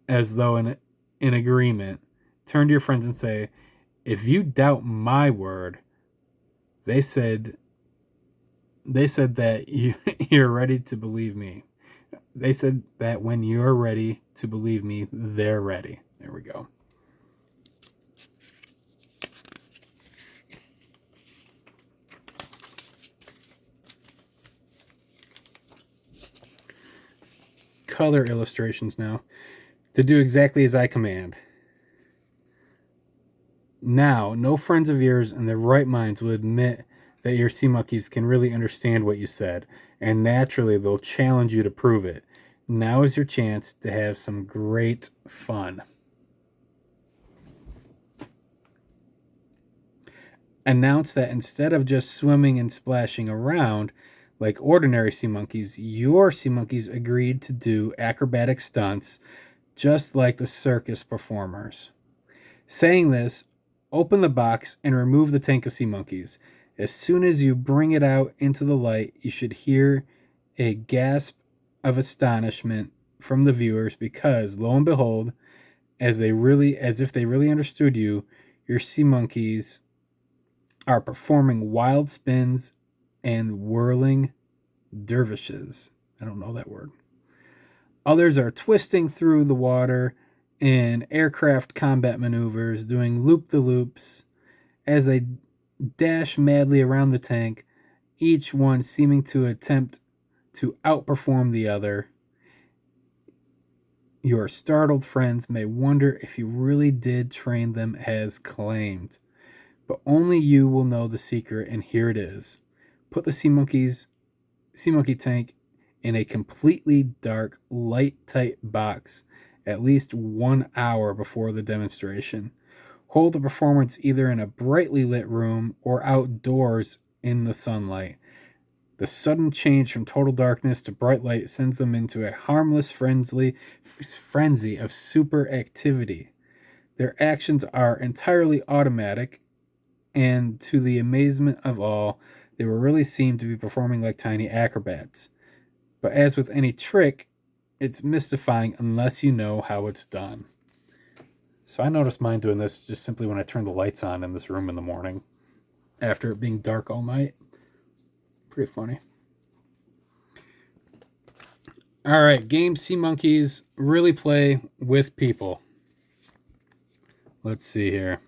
as though in agreement. turn to your friends and say, if you doubt my word, they said that you're ready to believe me. They said that when you're ready to believe me, they're ready. There we go. Color illustrations now. To do exactly as I command. Now, no friends of yours in their right minds will admit that your sea monkeys can really understand what you said, and naturally they'll challenge you to prove it. Now is your chance to have some great fun. Announce that instead of just swimming and splashing around like ordinary sea monkeys, your sea monkeys agreed to do acrobatic stunts just like the circus performers. Saying this, open the box and remove the tank of sea monkeys. As soon as you bring it out into the light, you should hear a gasp of astonishment from the viewers because, lo and behold, as if they really understood you, your sea monkeys are performing wild spins and whirling dervishes. I don't know that word. Others are twisting through the water in aircraft combat maneuvers, doing loop-the-loops as they dash madly around the tank, each one seeming to attempt to outperform the other. Your startled friends may wonder if you really did train them as claimed, but only you will know the secret, and here it is. Put the sea monkey tank in a completely dark, light-tight box at least 1 hour before the demonstration. Hold the performance either in a brightly lit room or outdoors in the sunlight. The sudden change from total darkness to bright light sends them into a harmless frenzy of super activity. Their actions are entirely automatic, and to the amazement of all, they will really seem to be performing like tiny acrobats. But as with any trick, it's mystifying unless you know how it's done. So I noticed mine doing this just simply when I turned the lights on in this room in the morning after it being dark all night. Pretty funny. All right, game Sea Monkeys really play with people. Let's see here.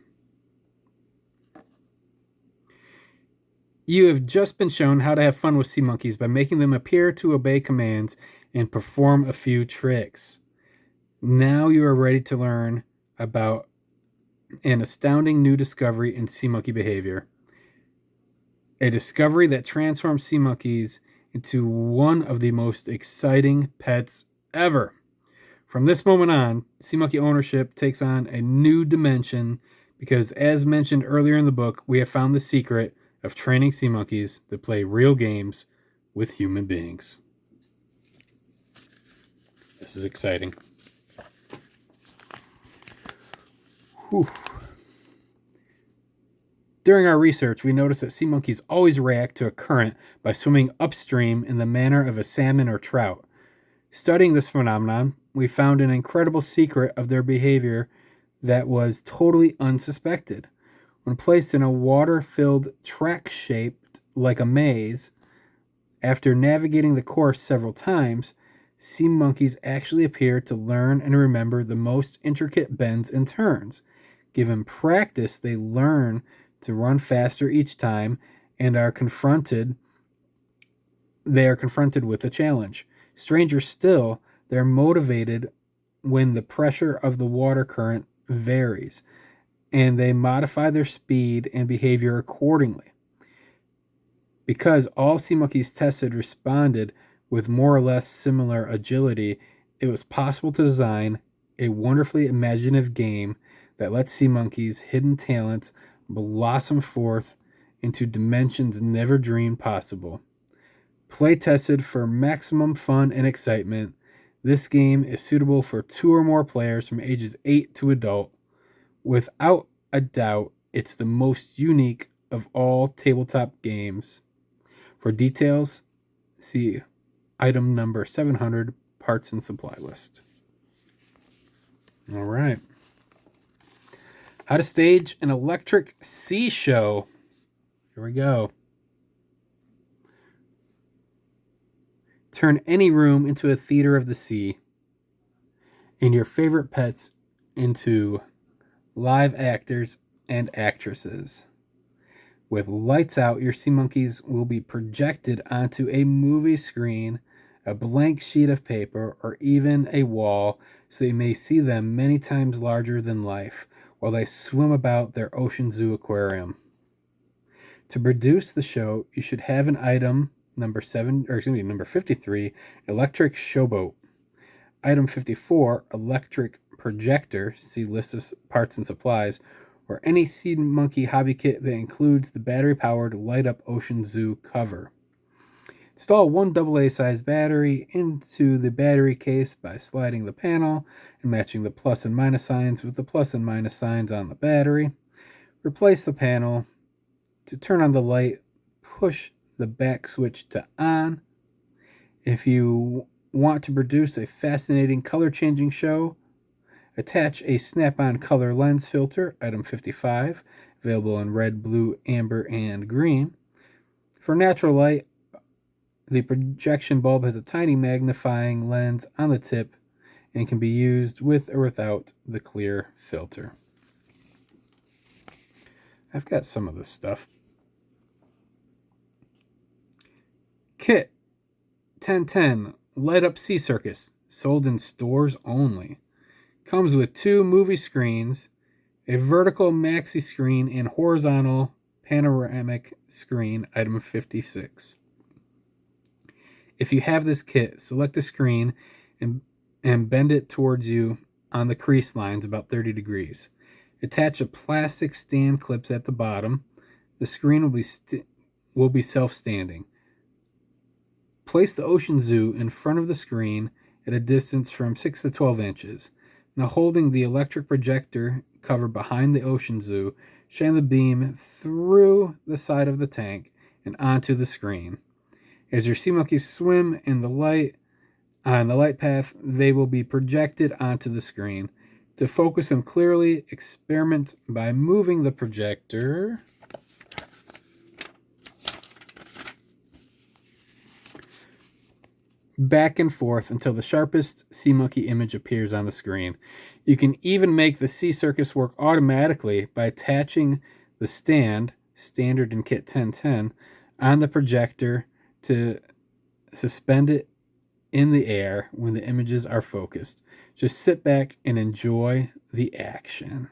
You have just been shown how to have fun with sea monkeys by making them appear to obey commands and perform a few tricks. Now you are ready to learn about an astounding new discovery in sea monkey behavior. A discovery that transforms sea monkeys into one of the most exciting pets ever. From this moment on, sea monkey ownership takes on a new dimension because, as mentioned earlier in the book, we have found the secret of training sea monkeys to play real games with human beings. This is exciting. Whew. During our research, we noticed that sea monkeys always react to a current by swimming upstream in the manner of a salmon or trout. Studying this phenomenon, we found an incredible secret of their behavior that was totally unsuspected. When placed in a water-filled track shaped like a maze, after navigating the course several times, sea monkeys actually appear to learn and remember the most intricate bends and turns. Given practice, they learn to run faster each time and they are confronted with a challenge. Stranger still, they're motivated when the pressure of the water current varies, and they modify their speed and behavior accordingly. Because all sea monkeys tested responded with more or less similar agility, it was possible to design a wonderfully imaginative game that lets sea monkeys' hidden talents blossom forth into dimensions never dreamed possible. Play tested for maximum fun and excitement, this game is suitable for 2 or more players from ages 8 to adult. Without a doubt, it's the most unique of all tabletop games. For details, see item number 700, parts and supply list. All right. How to stage an electric sea show. Here we go. Turn any room into a theater of the sea, and your favorite pets into live actors and actresses. With lights out, your sea monkeys will be projected onto a movie screen, a blank sheet of paper, or even a wall, so you may see them many times larger than life while they swim about their ocean zoo aquarium. To produce the show, you should have an item number 53, electric showboat. Item 54, electric projector. See list of parts and supplies, or any Sea Monkey hobby kit that includes the battery-powered light-up Ocean Zoo cover. Install one AA size battery into the battery case by sliding the panel and matching the plus and minus signs with the plus and minus signs on the battery. Replace the panel. To turn on the light, push the back switch to on. If you want to produce a fascinating color-changing show, attach a snap-on color lens filter, item 55, available in red, blue, amber, and green. For natural light, the projection bulb has a tiny magnifying lens on the tip and can be used with or without the clear filter. I've got some of this stuff. Kit 1010 Light Up Sea Circus, sold in stores only. Comes with 2 movie screens, a vertical maxi screen, and horizontal panoramic screen, item 56. If you have this kit, select a screen and bend it towards you on the crease lines about 30 degrees. Attach a plastic stand clips at the bottom. The screen will be self-standing. Place the Ocean Zoo in front of the screen at a distance from 6 to 12 inches. Now, holding the electric projector cover behind the Ocean Zoo, shine the beam through the side of the tank and onto the screen. As your sea monkeys swim in the light on the light path, they will be projected onto the screen. To focus them clearly, experiment by moving the projector back and forth until the sharpest sea monkey image appears on the screen. You can even make the sea circus work automatically by attaching the stand, standard in Kit 1010, on the projector to suspend it in the air when the images are focused. Just sit back and enjoy the action.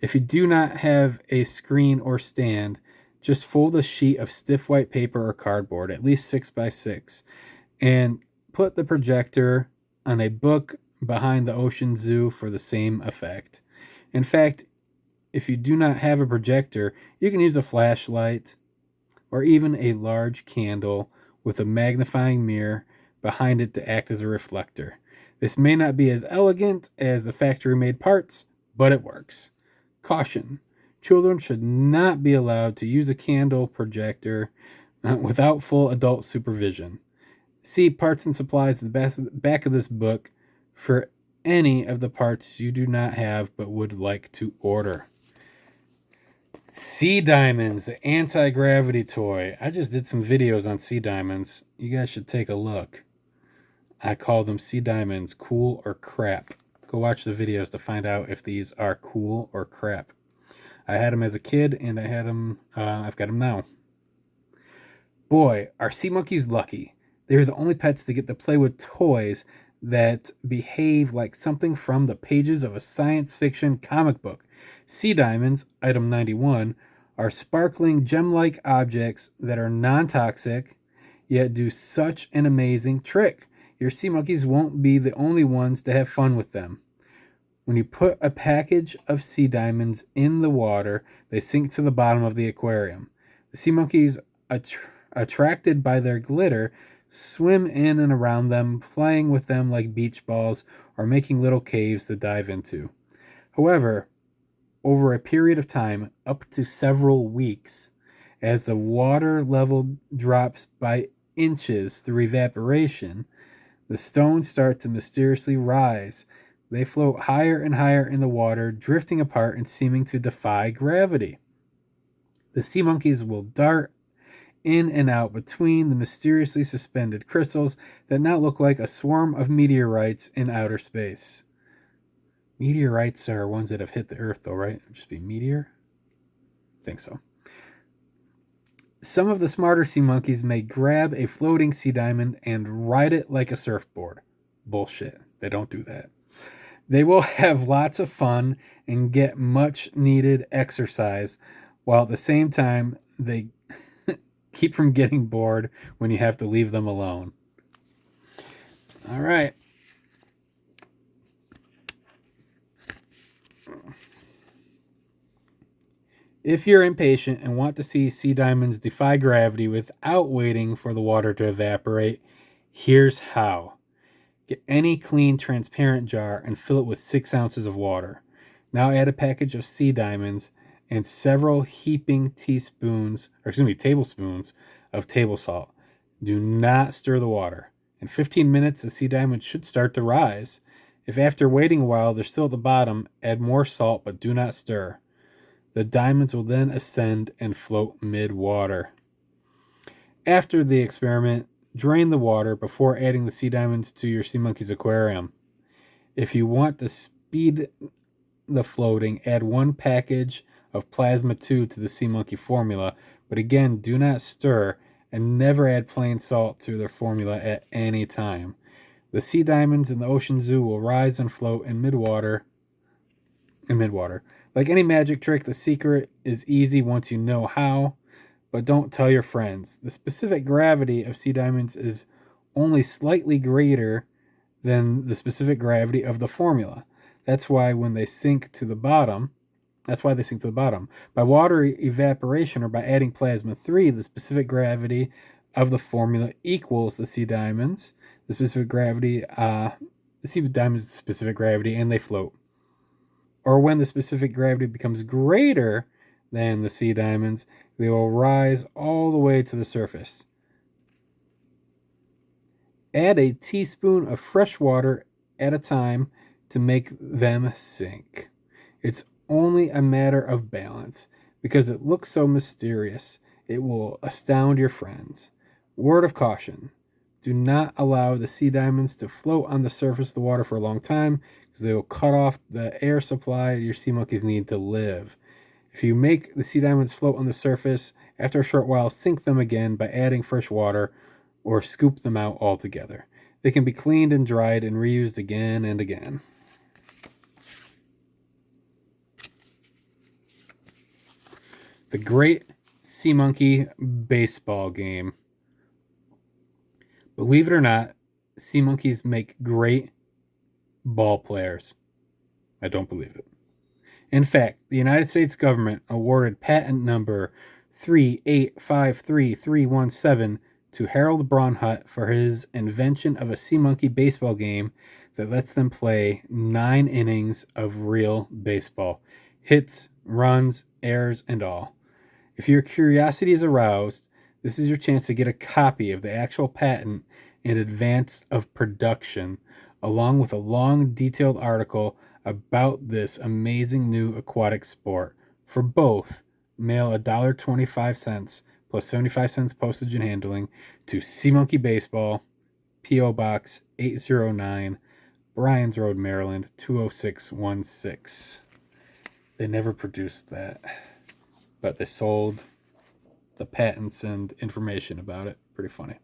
If you do not have a screen or stand, just fold a sheet of stiff white paper or cardboard, at least 6 by 6, and put the projector on a book behind the Ocean Zoo for the same effect. In fact, if you do not have a projector, you can use a flashlight or even a large candle with a magnifying mirror behind it to act as a reflector. This may not be as elegant as the factory-made parts, but it works. Caution: children should not be allowed to use a candle projector without full adult supervision. See parts and supplies at the back of this book for any of the parts you do not have but would like to order. Sea Diamonds, the anti-gravity toy. I just did some videos on Sea Diamonds. You guys should take a look. I call them Sea Diamonds, cool or crap. Go watch the videos to find out if these are cool or crap. I had them as a kid, and I've got them now. Boy, are sea monkeys lucky. They're the only pets to get to play with toys that behave like something from the pages of a science fiction comic book. Sea Diamonds, item 91, are sparkling gem-like objects that are non-toxic, yet do such an amazing trick. Your sea monkeys won't be the only ones to have fun with them. When you put a package of Sea Diamonds in the water, they sink to the bottom of the aquarium. The sea monkeys, attracted by their glitter, swim in and around them, playing with them like beach balls or making little caves to dive into. However, over a period of time, up to several weeks, as the water level drops by inches through evaporation, the stones start to mysteriously rise. They float higher and higher in the water, drifting apart and seeming to defy gravity. The sea monkeys will dart in and out between the mysteriously suspended crystals that now look like a swarm of meteorites in outer space. Meteorites are ones that have hit the Earth, though, right? It'd just be meteor? I think so. Some of the smarter sea monkeys may grab a floating sea diamond and ride it like a surfboard. Bullshit. They don't do that. They will have lots of fun and get much needed exercise, while at the same time they keep from getting bored when you have to leave them alone. All right. If you're impatient and want to see sea diamonds defy gravity without waiting for the water to evaporate, here's how. Get any clean, transparent jar and fill it with 6 ounces of water. Now add a package of sea diamonds and several heaping tablespoons of table salt. Do not stir the water. In 15 minutes, the sea diamonds should start to rise. If after waiting a while they're still at the bottom, add more salt but do not stir. The diamonds will then ascend and float mid-water. After the experiment, drain the water before adding the sea diamonds to your sea monkey's aquarium. If you want to speed the floating, add 1 package of plasma 2 to the sea monkey formula, but again, do not stir and never add plain salt to their formula at any time. The sea diamonds in the ocean zoo will rise and float in midwater. Like any magic trick, the secret is easy once you know how, but don't tell your friends. The specific gravity of sea diamonds is only slightly greater than the specific gravity of the formula. That's why they sink to the bottom. By water evaporation or by adding plasma 3, the specific gravity of the formula equals the sea diamonds. The sea diamonds' specific gravity, and they float. Or when the specific gravity becomes greater than the sea diamonds, they will rise all the way to the surface. Add a teaspoon of fresh water at a time to make them sink. It's only a matter of balance. Because it looks so mysterious, it will astound your friends. Word of caution. Do not allow the sea diamonds to float on the surface of the water for a long time, because they will cut off the air supply your sea monkeys need to live. If you make the sea diamonds float on the surface, after a short while, sink them again by adding fresh water or scoop them out altogether. They can be cleaned and dried and reused again and again. The Great Sea Monkey Baseball Game. Believe it or not, sea monkeys make great ball players. I don't believe it. In fact, the United States government awarded patent number 3853317 to Harold Braunhut for his invention of a sea monkey baseball game that lets them play 9 innings of real baseball. Hits, runs, errors, and all. If your curiosity is aroused, this is your chance to get a copy of the actual patent in advance of production, along with a long, detailed article about this amazing new aquatic sport. For both, mail $1.25 plus 75 cents postage and handling to Sea Monkey Baseball, P.O. Box 809, Bryan's Road, Maryland 20616. They never produced that, but they sold the patents and information about it. Pretty funny.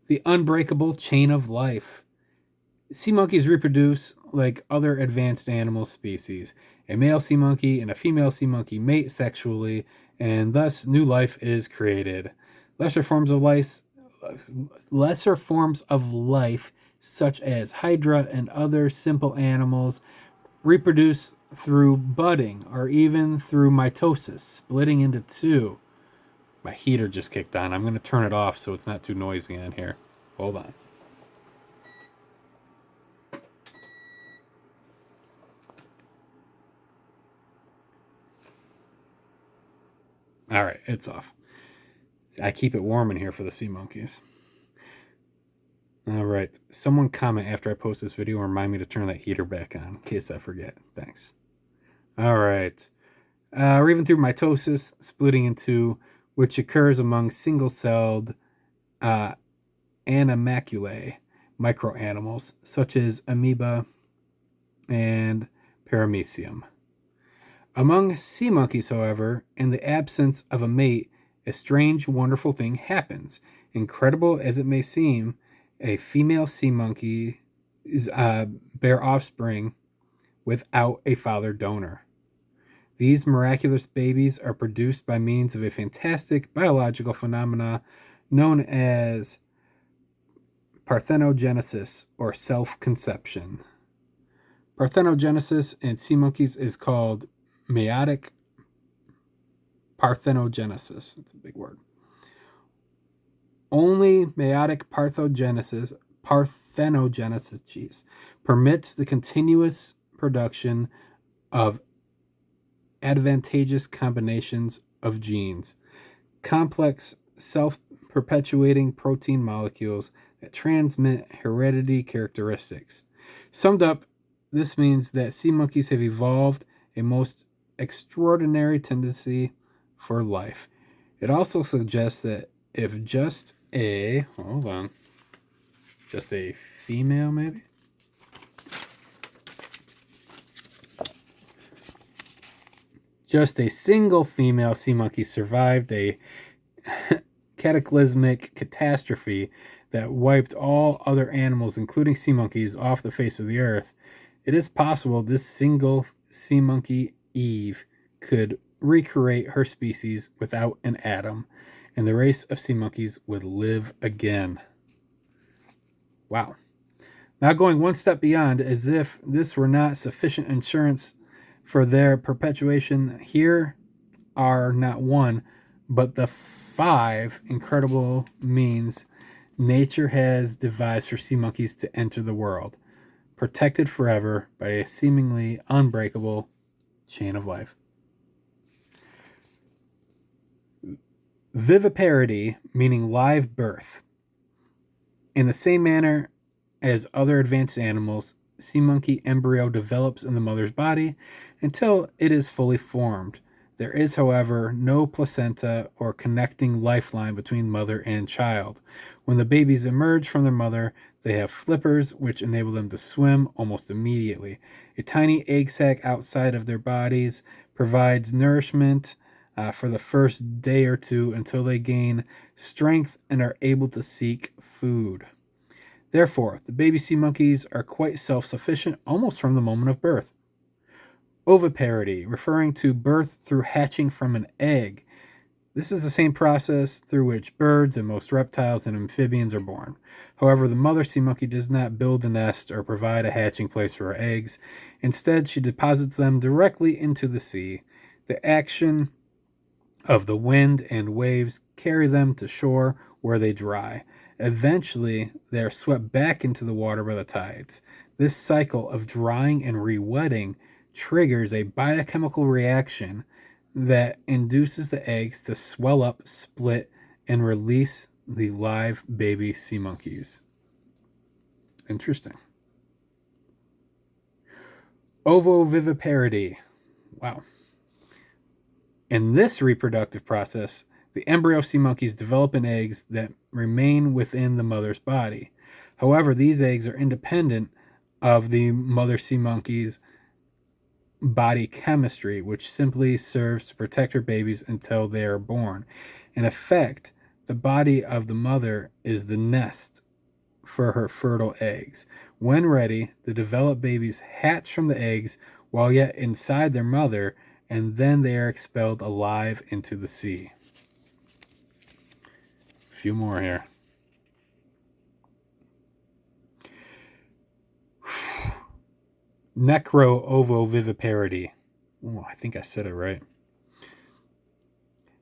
The unbreakable chain of life. Sea monkeys reproduce like other advanced animal species. A male sea monkey and a female sea monkey mate sexually, and thus new life is created. Lesser forms of life, such as hydra and other simple animals, reproduce through budding or even through mitosis, splitting into 2. My heater just kicked on. I'm going to turn it off so it's not too noisy in here. Hold on. All right, it's off. I keep it warm in here for the sea monkeys. All right. Someone comment after I post this video and remind me to turn that heater back on in case I forget. Thanks. All right. We're even through mitosis, splitting in two, which occurs among single-celled animalculae microanimals, such as amoeba and paramecium. Among sea monkeys, however, in the absence of a mate, a strange, wonderful thing happens. Incredible as it may seem, a female sea monkey bear offspring without a father donor. These miraculous babies are produced by means of a fantastic biological phenomena known as parthenogenesis, or self-conception. Parthenogenesis in sea monkeys is called meiotic parthenogenesis. That's a big word. Only meiotic parthenogenesis, permits the continuous production of advantageous combinations of genes, complex self-perpetuating protein molecules that transmit heredity characteristics. Summed up, this means that sea monkeys have evolved a most extraordinary tendency for life. It also suggests that if just a female, maybe? Just a single female sea monkey survived a cataclysmic catastrophe that wiped all other animals, including sea monkeys, off the face of the earth. It is possible this single sea monkey, Eve, could recreate her species without an Adam, and the race of sea monkeys would live again. Wow. Now going one step beyond, as if this were not sufficient insurance for their perpetuation, here are not one, but the 5 incredible means nature has devised for sea monkeys to enter the world, protected forever by a seemingly unbreakable chain of life. Viviparity, meaning live birth. In the same manner as other advanced animals, sea monkey embryo develops in the mother's body until it is fully formed. There is, however, no placenta or connecting lifeline between mother and child. When the babies emerge from their mother, they have flippers which enable them to swim almost immediately. A tiny egg sac outside of their bodies provides nourishment for the first day or two until they gain strength and are able to seek food. Therefore, the baby sea monkeys are quite self-sufficient almost from the moment of birth. Oviparity, referring to birth through hatching from an egg. This is the same process through which birds and most reptiles and amphibians are born. However, the mother sea monkey does not build a nest or provide a hatching place for her eggs. Instead, she deposits them directly into the sea. The action of the wind and waves carry them to shore where they dry. Eventually, they are swept back into the water by the tides. This cycle of drying and re-wetting triggers a biochemical reaction that induces the eggs to swell up, split, and release the live baby sea monkeys. Interesting. Ovoviviparity. Wow. In this reproductive process, the embryo sea monkeys develop in eggs that remain within the mother's body. However, these eggs are independent of the mother sea monkey's body chemistry, which simply serves to protect her babies until they are born. In effect, the body of the mother is the nest for her fertile eggs. When ready, the developed babies hatch from the eggs while yet inside their mother, and then they are expelled alive into the sea. A few more here. Necro-ovoviviparity. Oh, I think I said it right.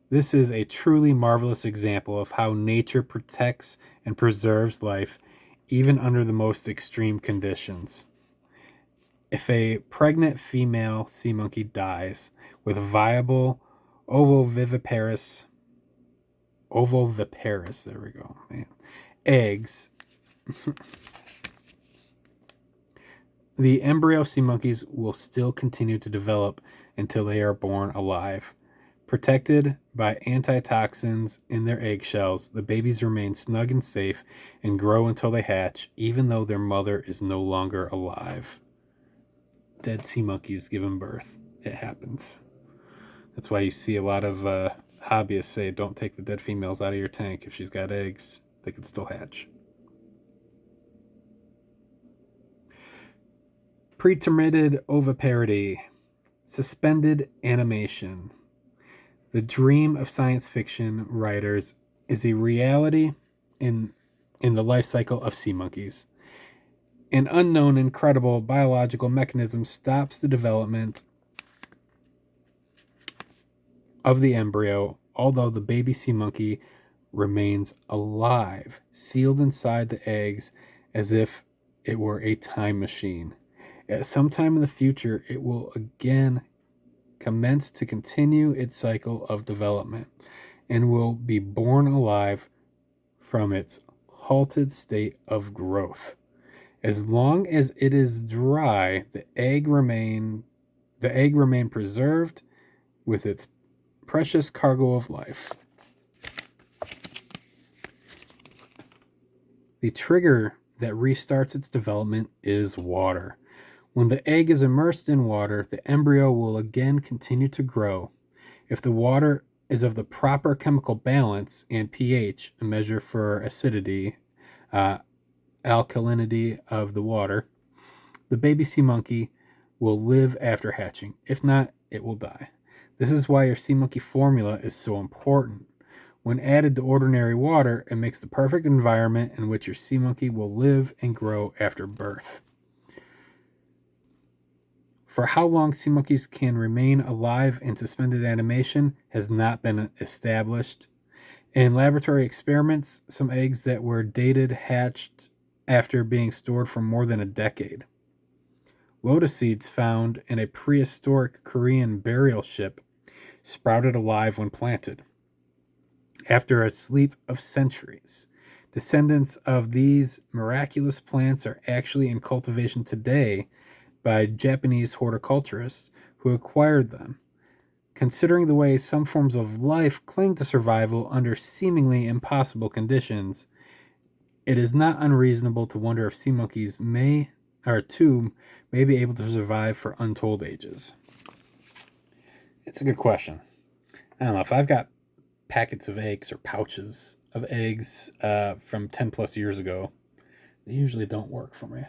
This is a truly marvelous example of how nature protects and preserves life even under the most extreme conditions. If a pregnant female sea monkey dies with viable ovoviviparous, there we go, man, eggs, The embryo sea monkeys will still continue to develop until they are born alive. Protected by antitoxins in their eggshells, the babies remain snug and safe and grow until they hatch, even though their mother is no longer alive. Dead sea monkeys giving birth. It happens. That's why you see a lot of hobbyists say don't take the dead females out of your tank. If she's got eggs, they could still hatch. Pretermitted oviparity. Suspended animation. The dream of science fiction writers is a reality in the life cycle of sea monkeys. An unknown, incredible biological mechanism stops the development of the embryo, although the baby sea monkey remains alive, sealed inside the eggs as if it were a time machine. At some time in the future, it will again commence to continue its cycle of development and will be born alive from its halted state of growth. As long as it is dry, the egg remain preserved with its precious cargo of life. The trigger that restarts its development is water. When the egg is immersed in water, the embryo will again continue to grow. If the water is of the proper chemical balance and pH, a measure for acidity, alkalinity of the water, the baby sea monkey will live after hatching. If not, it will die. This is why your sea monkey formula is so important. When added to ordinary water, it makes the perfect environment in which your sea monkey will live and grow after birth. For how long sea monkeys can remain alive in suspended animation has not been established. In laboratory experiments, some eggs that were dated hatched after being stored for more than a decade. Lotus seeds found in a prehistoric Korean burial ship sprouted alive when planted. After a sleep of centuries, descendants of these miraculous plants are actually in cultivation today by Japanese horticulturists who acquired them. Considering the way some forms of life cling to survival under seemingly impossible conditions, it is not unreasonable to wonder if sea monkeys may be able to survive for untold ages. It's a good question. I don't know, if I've got packets of eggs or pouches of eggs from 10 plus years ago, they usually don't work for me.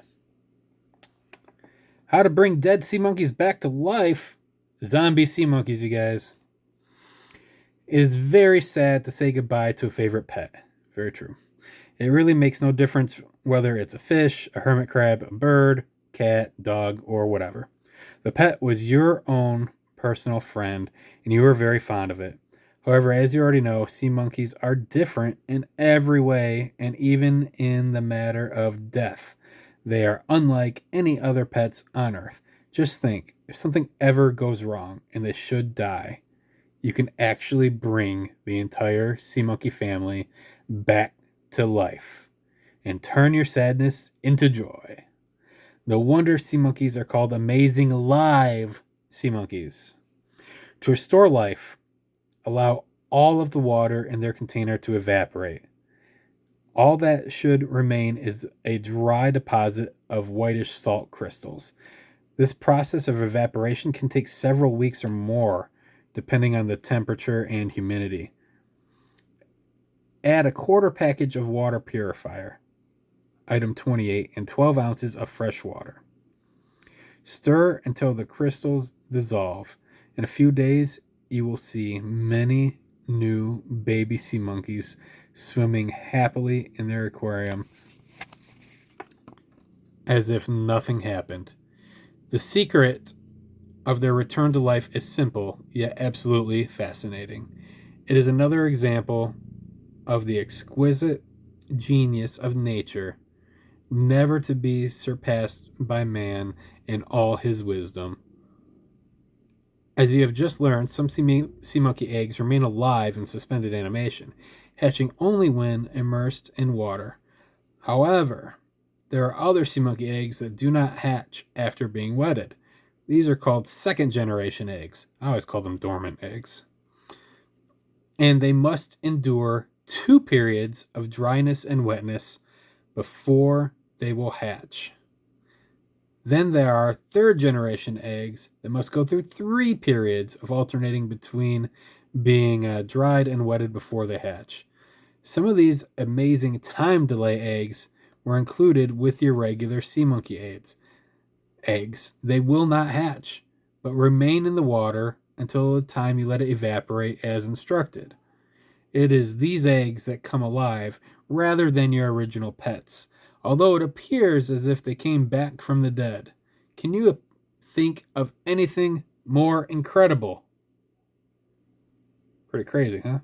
How to bring dead sea monkeys back to life. Zombie sea monkeys, you guys. It is very sad to say goodbye to a favorite pet. Very true. It really makes no difference whether it's a fish, a hermit crab, a bird, cat, dog, or whatever. The pet was your own personal friend, and you were very fond of it. However, as you already know, sea monkeys are different in every way, and even in the matter of death. They are unlike any other pets on Earth. Just think, if something ever goes wrong and they should die, you can actually bring the entire sea monkey family back to life and turn your sadness into joy. No wonder sea monkeys are called amazing live sea monkeys. To restore life, allow all of the water in their container to evaporate. All that should remain is a dry deposit of whitish salt crystals. This process of evaporation can take several weeks or more, depending on the temperature and humidity. Add a quarter package of water purifier, item 28, and 12 ounces of fresh water. Stir until the crystals dissolve. In a few days, you will see many new baby sea monkeys swimming happily in their aquarium as if nothing happened. The secret of their return to life is simple, yet absolutely fascinating. It is another example of the exquisite genius of nature, never to be surpassed by man in all his wisdom. As you have just learned, some sea monkey eggs remain alive in suspended animation, hatching only when immersed in water. However, there are other sea monkey eggs that do not hatch after being wetted. These are called second generation eggs. I always call them dormant eggs. And they must endure 2 periods of dryness and wetness before they will hatch. Then there are third generation eggs that must go through 3 periods of alternating between being dried and wetted before they hatch. Some of these amazing time delay eggs were included with your regular sea monkey eggs. They will not hatch, but remain in the water until the time you let it evaporate as instructed. It is these eggs that come alive rather than your original pets, although it appears as if they came back from the dead. Can you think of anything more incredible? Pretty crazy, huh?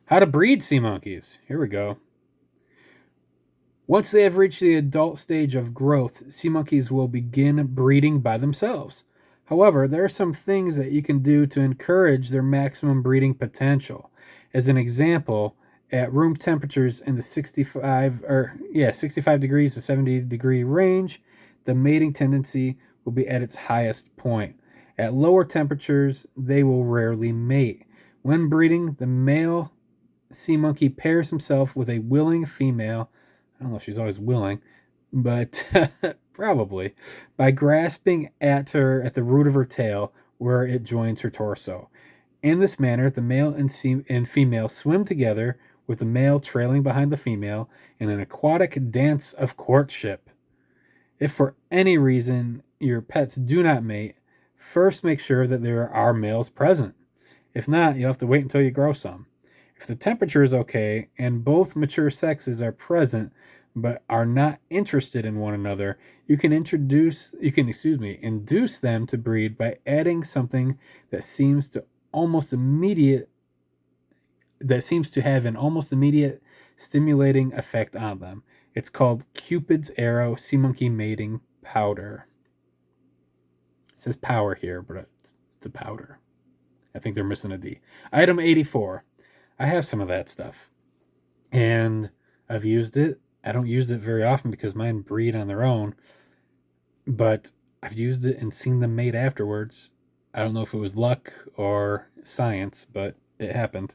How to breed sea monkeys. Here we go. Once they have reached the adult stage of growth, sea monkeys will begin breeding by themselves. However, there are some things that you can do to encourage their maximum breeding potential. As an example, at room temperatures in the 65 degrees to 70 degree range, the mating tendency will be at its highest point. At lower temperatures, they will rarely mate. When breeding, the male sea monkey pairs himself with a willing female. I don't know if she's always willing, but probably, by grasping at her at the root of her tail where it joins her torso. In this manner, the male and female swim together, with the male trailing behind the female in an aquatic dance of courtship. If for any reason your pets do not mate, first make sure that there are males present. If not, you'll have to wait until you grow some. If the temperature is okay and both mature sexes are present but are not interested in one another, you can induce them to breed by adding something that seems to have an almost immediate stimulating effect on them. It's called Cupid's Arrow Sea Monkey Mating Powder. It says power here, but it's a powder. I think they're missing a D. Item 84. I have some of that stuff, and I've used it. I don't use it very often because mine breed on their own, but I've used it and seen them mate afterwards. I don't know if it was luck or science, but it happened.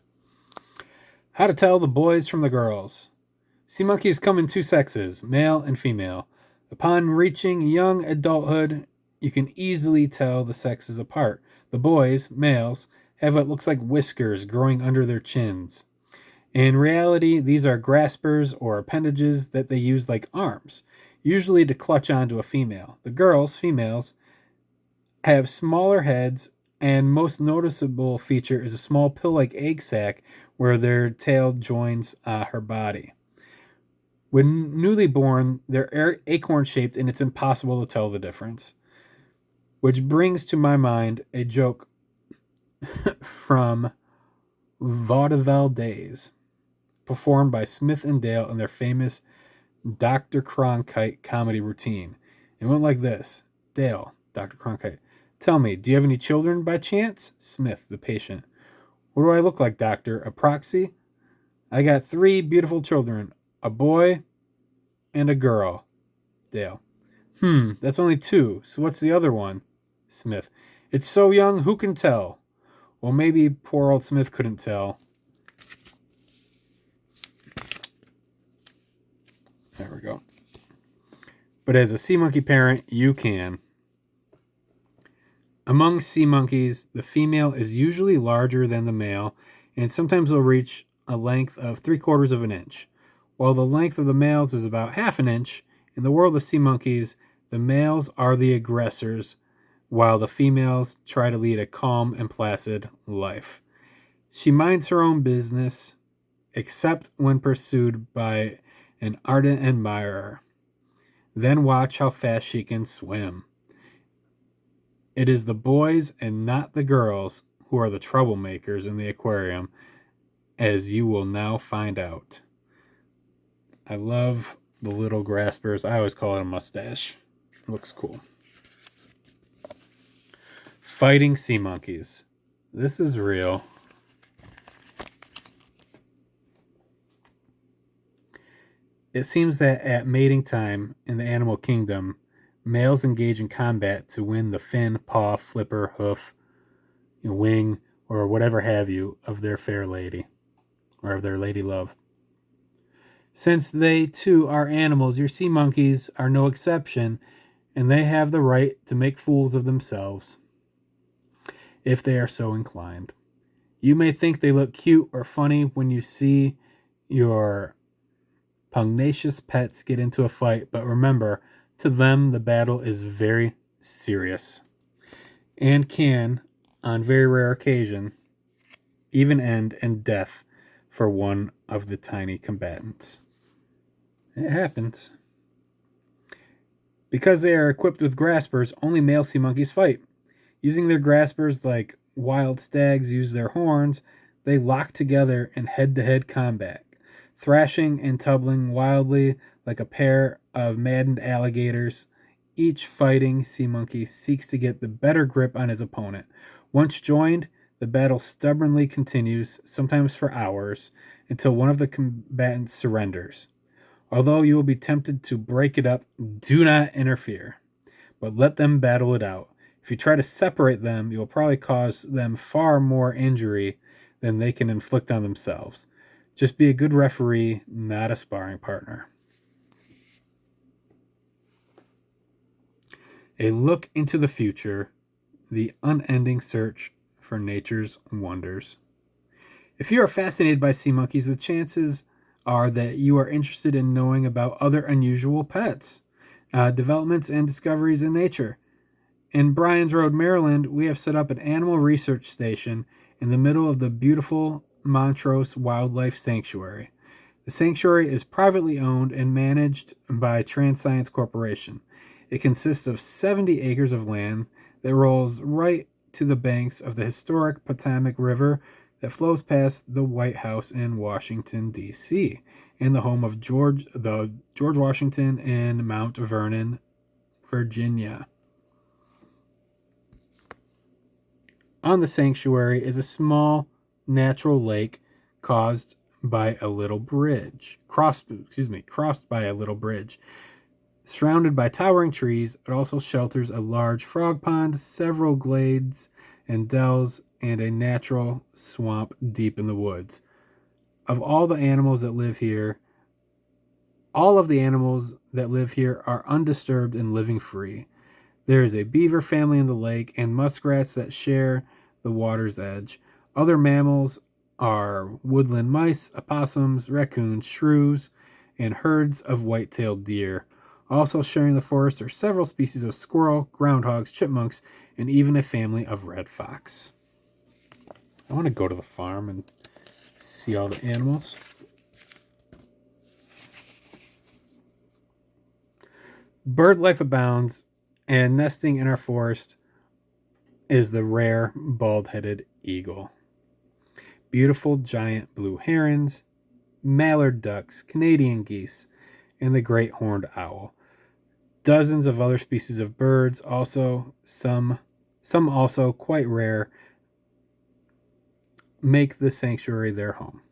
How to tell the boys from the girls. Sea monkeys come in 2 sexes, male and female. Upon reaching young adulthood, you can easily tell the sexes apart. The boys, males, have what looks like whiskers growing under their chins. In reality, these are graspers or appendages that they use like arms, usually to clutch onto a female. The girls, females, have smaller heads, and most noticeable feature is a small pill-like egg sac where their tail joins her body. When newly born, they're acorn-shaped, and it's impossible to tell the difference. Which brings to my mind a joke from vaudeville days, performed by Smith and Dale in their famous Dr. Cronkite comedy routine. It went like this. Dale, Dr. Cronkite, tell me, do you have any children by chance? Smith, the patient, what do I look like, doctor? A proxy? I got 3 beautiful children, a boy and a girl. Dale, that's only 2, so what's the other one? Smith, it's so young, who can tell? Well, maybe poor old Smith couldn't tell. There we go. But as a sea monkey parent, you can. Among sea monkeys, the female is usually larger than the male, and sometimes will reach a length of 3/4 of an inch. While the length of the males is about 1/2 an inch, in the world of sea monkeys, the males are the aggressors, while the females try to lead a calm and placid life. She minds her own business, except when pursued by an ardent admirer. Then watch how fast she can swim. It is the boys and not the girls who are the troublemakers in the aquarium, as you will now find out. I love the little graspers. I always call it a mustache. It looks cool. Fighting sea monkeys. This is real. It seems that at mating time in the animal kingdom, males engage in combat to win the fin, paw, flipper, hoof, wing, or whatever have you of their fair lady, or of their lady love. Since they too are animals, your sea monkeys are no exception, and they have the right to make fools of themselves if they are so inclined. You may think they look cute or funny when you see your pugnacious pets get into a fight, but remember, to them the battle is very serious and can, on very rare occasion, even end in death for one of the tiny combatants. It happens. Because they are equipped with graspers, only male sea monkeys fight. Using their graspers like wild stags use their horns, they lock together in head-to-head combat, thrashing and tumbling wildly like a pair of maddened alligators. Each fighting sea monkey seeks to get the better grip on his opponent. Once joined, the battle stubbornly continues, sometimes for hours, until one of the combatants surrenders. Although you will be tempted to break it up, do not interfere, but let them battle it out. If you try to separate them, you will probably cause them far more injury than they can inflict on themselves. Just be a good referee, not a sparring partner. A look into the future, the unending search for nature's wonders. If you are fascinated by sea monkeys, the chances are that you are interested in knowing about other unusual pets, developments, and discoveries in nature. In Bryan's Road, Maryland, we have set up an animal research station in the middle of the beautiful Montrose Wildlife Sanctuary. The sanctuary is privately owned and managed by Transscience Corporation. It consists of 70 acres of land that rolls right to the banks of the historic Potomac River that flows past the White House in Washington, D.C., and the home of George Washington in Mount Vernon, Virginia. On the sanctuary is a small natural lake crossed by a little bridge. Surrounded by towering trees, it also shelters a large frog pond, several glades and dells, and a natural swamp deep in the woods. Of all the animals that live here, all of the animals that live here are undisturbed and living free. There is a beaver family in the lake and muskrats that share the water's edge. Other mammals are woodland mice, opossums, raccoons, shrews, and herds of white-tailed deer. Also sharing the forest are several species of squirrel, groundhogs, chipmunks, and even a family of red fox. I want to go to the farm and see all the animals. Bird life abounds, and nesting in our forest is the rare bald-headed eagle. Beautiful giant blue herons, mallard ducks, Canadian geese, and the great horned owl. Dozens of other species of birds, also some also quite rare, make the sanctuary their home.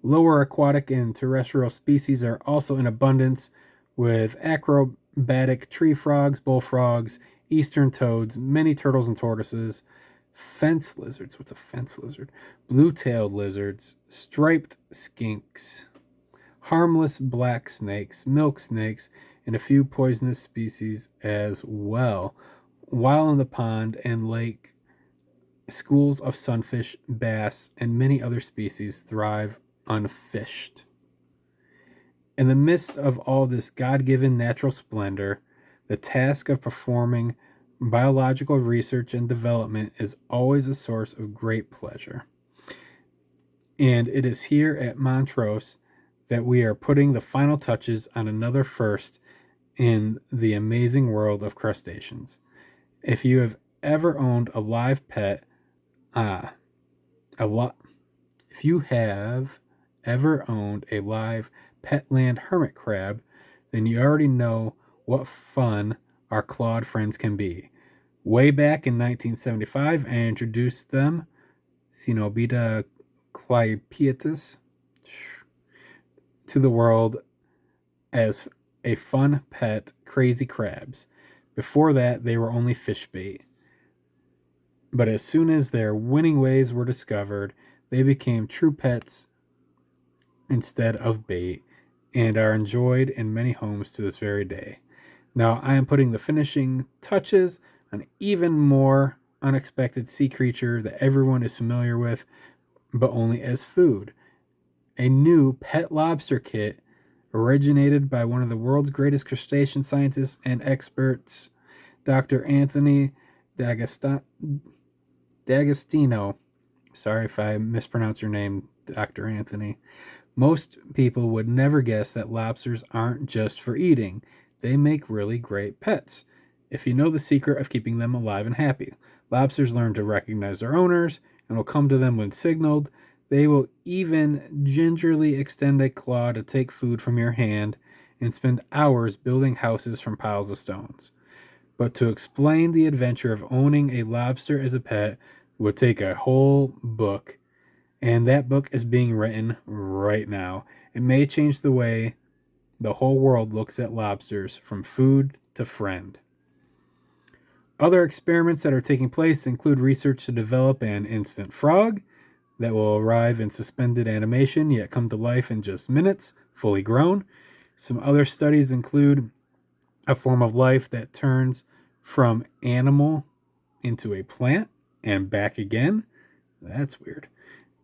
Lower aquatic and terrestrial species are also in abundance, with acrobatic tree frogs, bullfrogs, eastern toads, many turtles and tortoises, fence lizards. What's a fence lizard? Blue-tailed lizards, striped skinks, harmless black snakes, milk snakes, and a few poisonous species as well. While in the pond and lake, schools of sunfish, bass, and many other species thrive unfished. In the midst of all this God-given natural splendor, the task of performing biological research and development is always a source of great pleasure. And it is here at Montrose that we are putting the final touches on another first in the amazing world of crustaceans. If you have ever owned a live pet, if you have ever owned a live Petland hermit crab, then you already know what fun our clawed friends can be. Way back in 1975, I introduced them, Cenobita clypeatus, to the world as a fun pet, crazy crabs. Before that, they were only fish bait. But as soon as their winning ways were discovered, they became true pets instead of bait and are enjoyed in many homes to this very day. Now, I am putting the finishing touches on an even more unexpected sea creature that everyone is familiar with, but only as food. A new pet lobster kit originated by one of the world's greatest crustacean scientists and experts, Dr. Anthony D'Agostino. Sorry if I mispronounce your name, Dr. Anthony. Most people would never guess that lobsters aren't just for eating. They make really great pets, if you know the secret of keeping them alive and happy. Lobsters learn to recognize their owners and will come to them when signaled. They will even gingerly extend a claw to take food from your hand and spend hours building houses from piles of stones. But to explain the adventure of owning a lobster as a pet would take a whole book, and that book is being written right now. It may change the way the whole world looks at lobsters, from food to friend. Other experiments that are taking place include research to develop an instant frog that will arrive in suspended animation yet come to life in just minutes, fully grown. Some other studies include a form of life that turns from animal into a plant and back again. That's weird.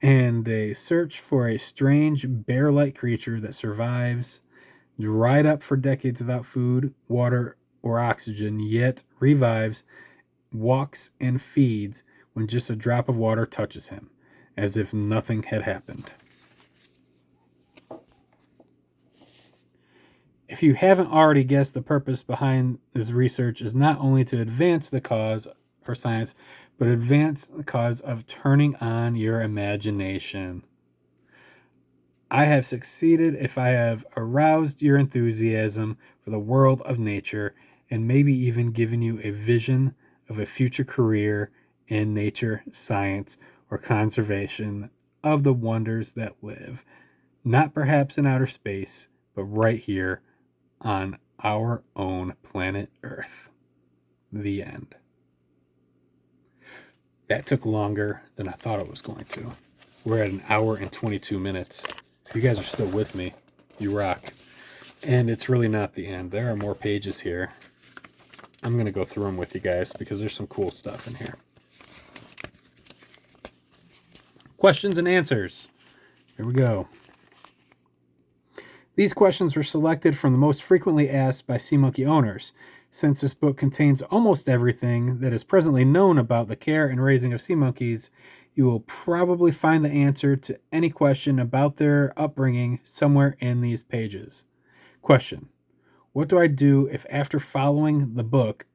And a search for a strange bear-like creature that survives dried up for decades without food, water, or oxygen, yet revives, walks, and feeds when just a drop of water touches him, as if nothing had happened. If you haven't already guessed, the purpose behind this research is not only to advance the cause for science, but advance the cause of turning on your imagination. I have succeeded if I have aroused your enthusiasm for the world of nature and maybe even given you a vision of a future career in nature, science, or conservation of the wonders that live, not perhaps in outer space, but right here on our own planet Earth. The end. That took longer than I thought it was going to. We're at an hour and 22 minutes. If you guys are still with me, you rock. And it's really not the end. There are more pages here. I'm going to go through them with you guys because there's some cool stuff in here. Questions and answers. Here we go. These questions were selected from the most frequently asked by sea monkey owners. Since this book contains almost everything that is presently known about the care and raising of sea monkeys, you will probably find the answer to any question about their upbringing somewhere in these pages. Question: what do I do if after following the book,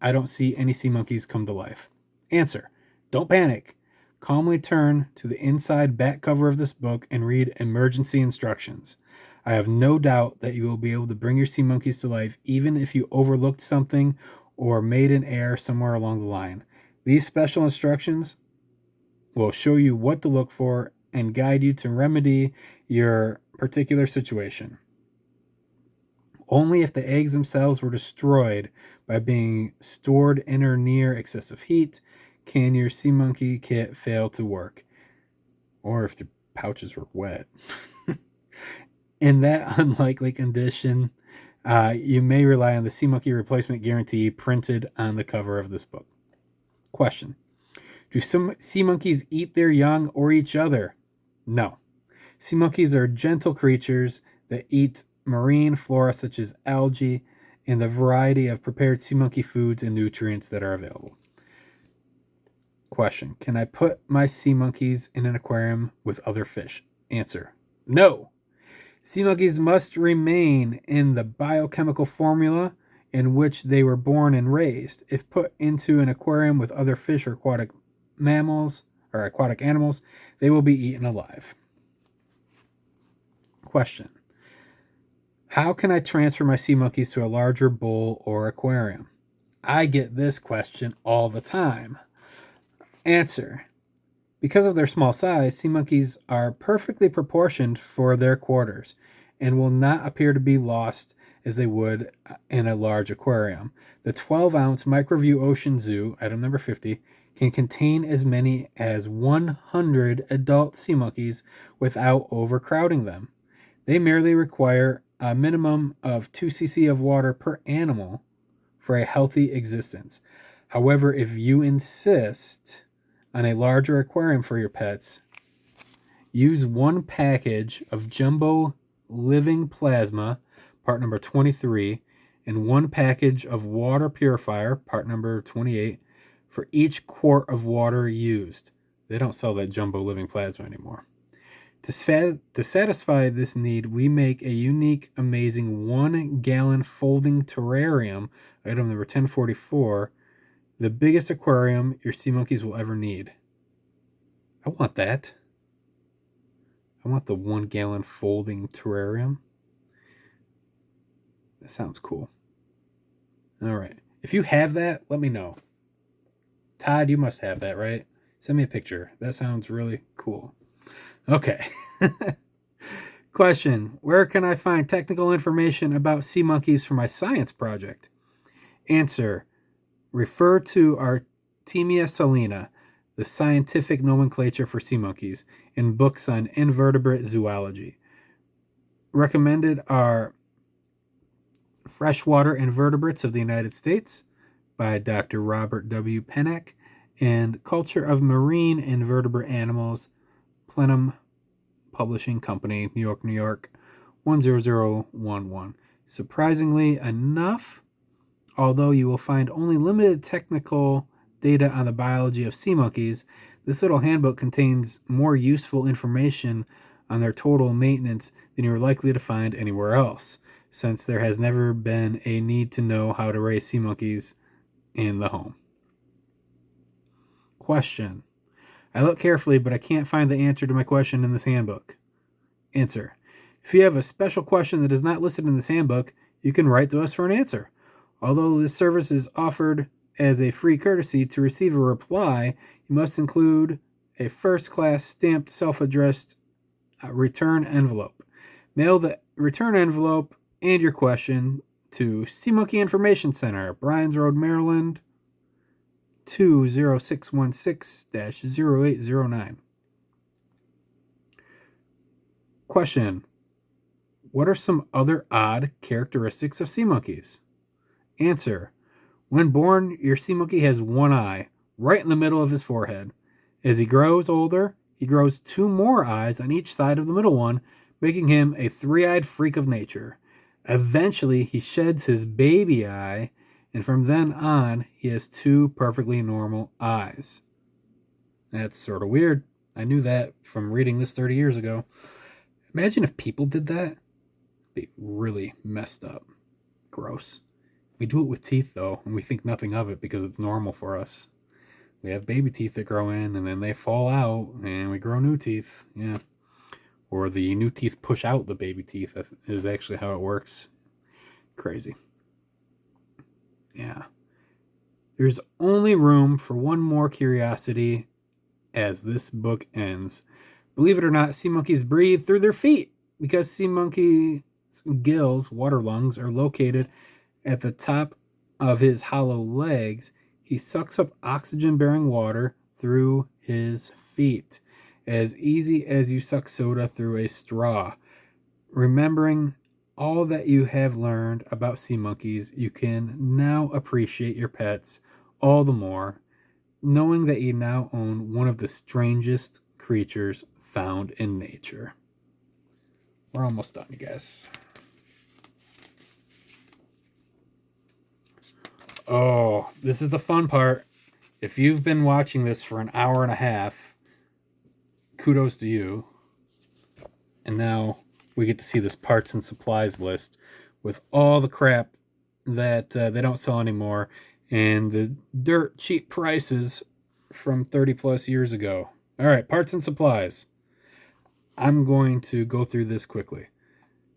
I don't see any sea monkeys come to life? Answer: don't panic. Calmly turn to the inside back cover of this book and read emergency instructions. I have no doubt that you will be able to bring your sea monkeys to life even if you overlooked something or made an error somewhere along the line. These special instructions will show you what to look for and guide you to remedy your particular situation. Only if the eggs themselves were destroyed by being stored in or near excessive heat can your sea monkey kit fail to work, or if the pouches were wet. In that unlikely condition, you may rely on the sea monkey replacement guarantee printed on the cover of this book. Question: do some sea monkeys eat their young or each other? No. Sea monkeys are gentle creatures that eat marine flora such as algae and the variety of prepared sea monkey foods and nutrients that are available. Question: can I put my sea monkeys in an aquarium with other fish? Answer: no. Sea monkeys must remain in the biochemical formula in which they were born and raised. If put into an aquarium with other fish or aquatic mammals or aquatic animals, they will be eaten alive. Question: how can I transfer my sea monkeys to a larger bowl or aquarium? I get this question all the time. Answer. Because of their small size, sea monkeys are perfectly proportioned for their quarters and will not appear to be lost as they would in a large aquarium. The 12-ounce Microview Ocean Zoo, item number 50, can contain as many as 100 adult sea monkeys without overcrowding them. They merely require a minimum of 2 cc of water per animal for a healthy existence. However, if you insist on a larger aquarium for your pets, use 1 package of Jumbo Living Plasma, part number 23, and 1 package of Water Purifier, part number 28, for each quart of water used. They don't sell that Jumbo Living Plasma anymore. To satisfy this need, we make a unique, amazing 1-gallon folding terrarium, item number 1044, the biggest aquarium your sea monkeys will ever need. I want that. I want the 1-gallon folding terrarium. That sounds cool. All right. If you have that, let me know. Todd, you must have that, right? Send me a picture. That sounds really cool. Okay. Question. Where can I find technical information about sea monkeys for my science project? Answer. Refer to Artemia salina, the scientific nomenclature for sea monkeys, in books on invertebrate zoology. Recommended are Freshwater Invertebrates of the United States by Dr. Robert W. Pennock and Culture of Marine Invertebrate Animals, Plenum Publishing Company, New York, New York, 10011. Surprisingly enough, although you will find only limited technical data on the biology of sea monkeys, this little handbook contains more useful information on their total maintenance than you are likely to find anywhere else, since there has never been a need to know how to raise sea monkeys in the home. Question. I look carefully, but I can't find the answer to my question in this handbook. Answer. If you have a special question that is not listed in this handbook, you can write to us for an answer. Although this service is offered as a free courtesy, to receive a reply, you must include a first-class stamped self-addressed return envelope. Mail the return envelope and your question to Sea Monkey Information Center, Bryan's Road, Maryland, 20616-0809. Question. What are some other odd characteristics of sea monkeys? Answer. When born, your sea monkey has 1 eye, right in the middle of his forehead. As he grows older, he grows 2 more eyes on each side of the middle one, making him a 3-eyed freak of nature. Eventually, he sheds his baby eye, and from then on, he has 2 perfectly normal eyes. That's sort of weird. I knew that from reading this 30 years ago. Imagine if people did that. It'd be really messed up. Gross. We do it with teeth, though, and we think nothing of it because it's normal for us. We have baby teeth that grow in, and then they fall out, and we grow new teeth. Yeah. Or the new teeth push out the baby teeth is actually how it works. Crazy. Yeah. There's only room for one more curiosity as this book ends. Believe it or not, sea monkeys breathe through their feet because sea monkey's gills, water lungs, are located at the top of his hollow legs. He sucks up oxygen-bearing water through his feet, as easy as you suck soda through a straw. Remembering all that you have learned about sea monkeys, you can now appreciate your pets all the more, knowing that you now own one of the strangest creatures found in nature. We're almost done, you guys. Oh, this is the fun part. If you've been watching this for an hour and a half, kudos to you. And now we get to see this parts and supplies list with all the crap that they don't sell anymore and the dirt cheap prices from 30 plus years ago. All right, parts and supplies. I'm going to go through this quickly.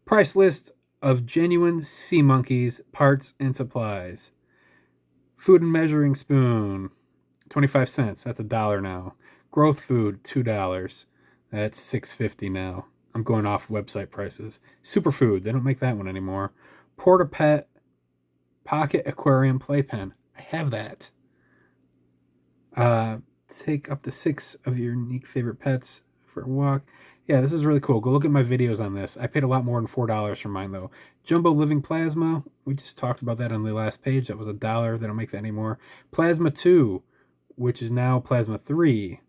Price list of genuine sea monkeys, parts and supplies. Food and measuring spoon, 25 cents. That's $1 now. Growth food, $2. That's $6.50 now. I'm going off website prices. Superfood, they don't make that one anymore. Porta Pet Pocket Aquarium Playpen. I have that. Take up to 6 of your unique favorite pets for a walk. Yeah, this is really cool. Go look at my videos on this. I paid a lot more than $4 for mine, though. Jumbo Living Plasma. We just talked about that on the last page. That was $1. They don't make that anymore. Plasma 2, which is now Plasma 3,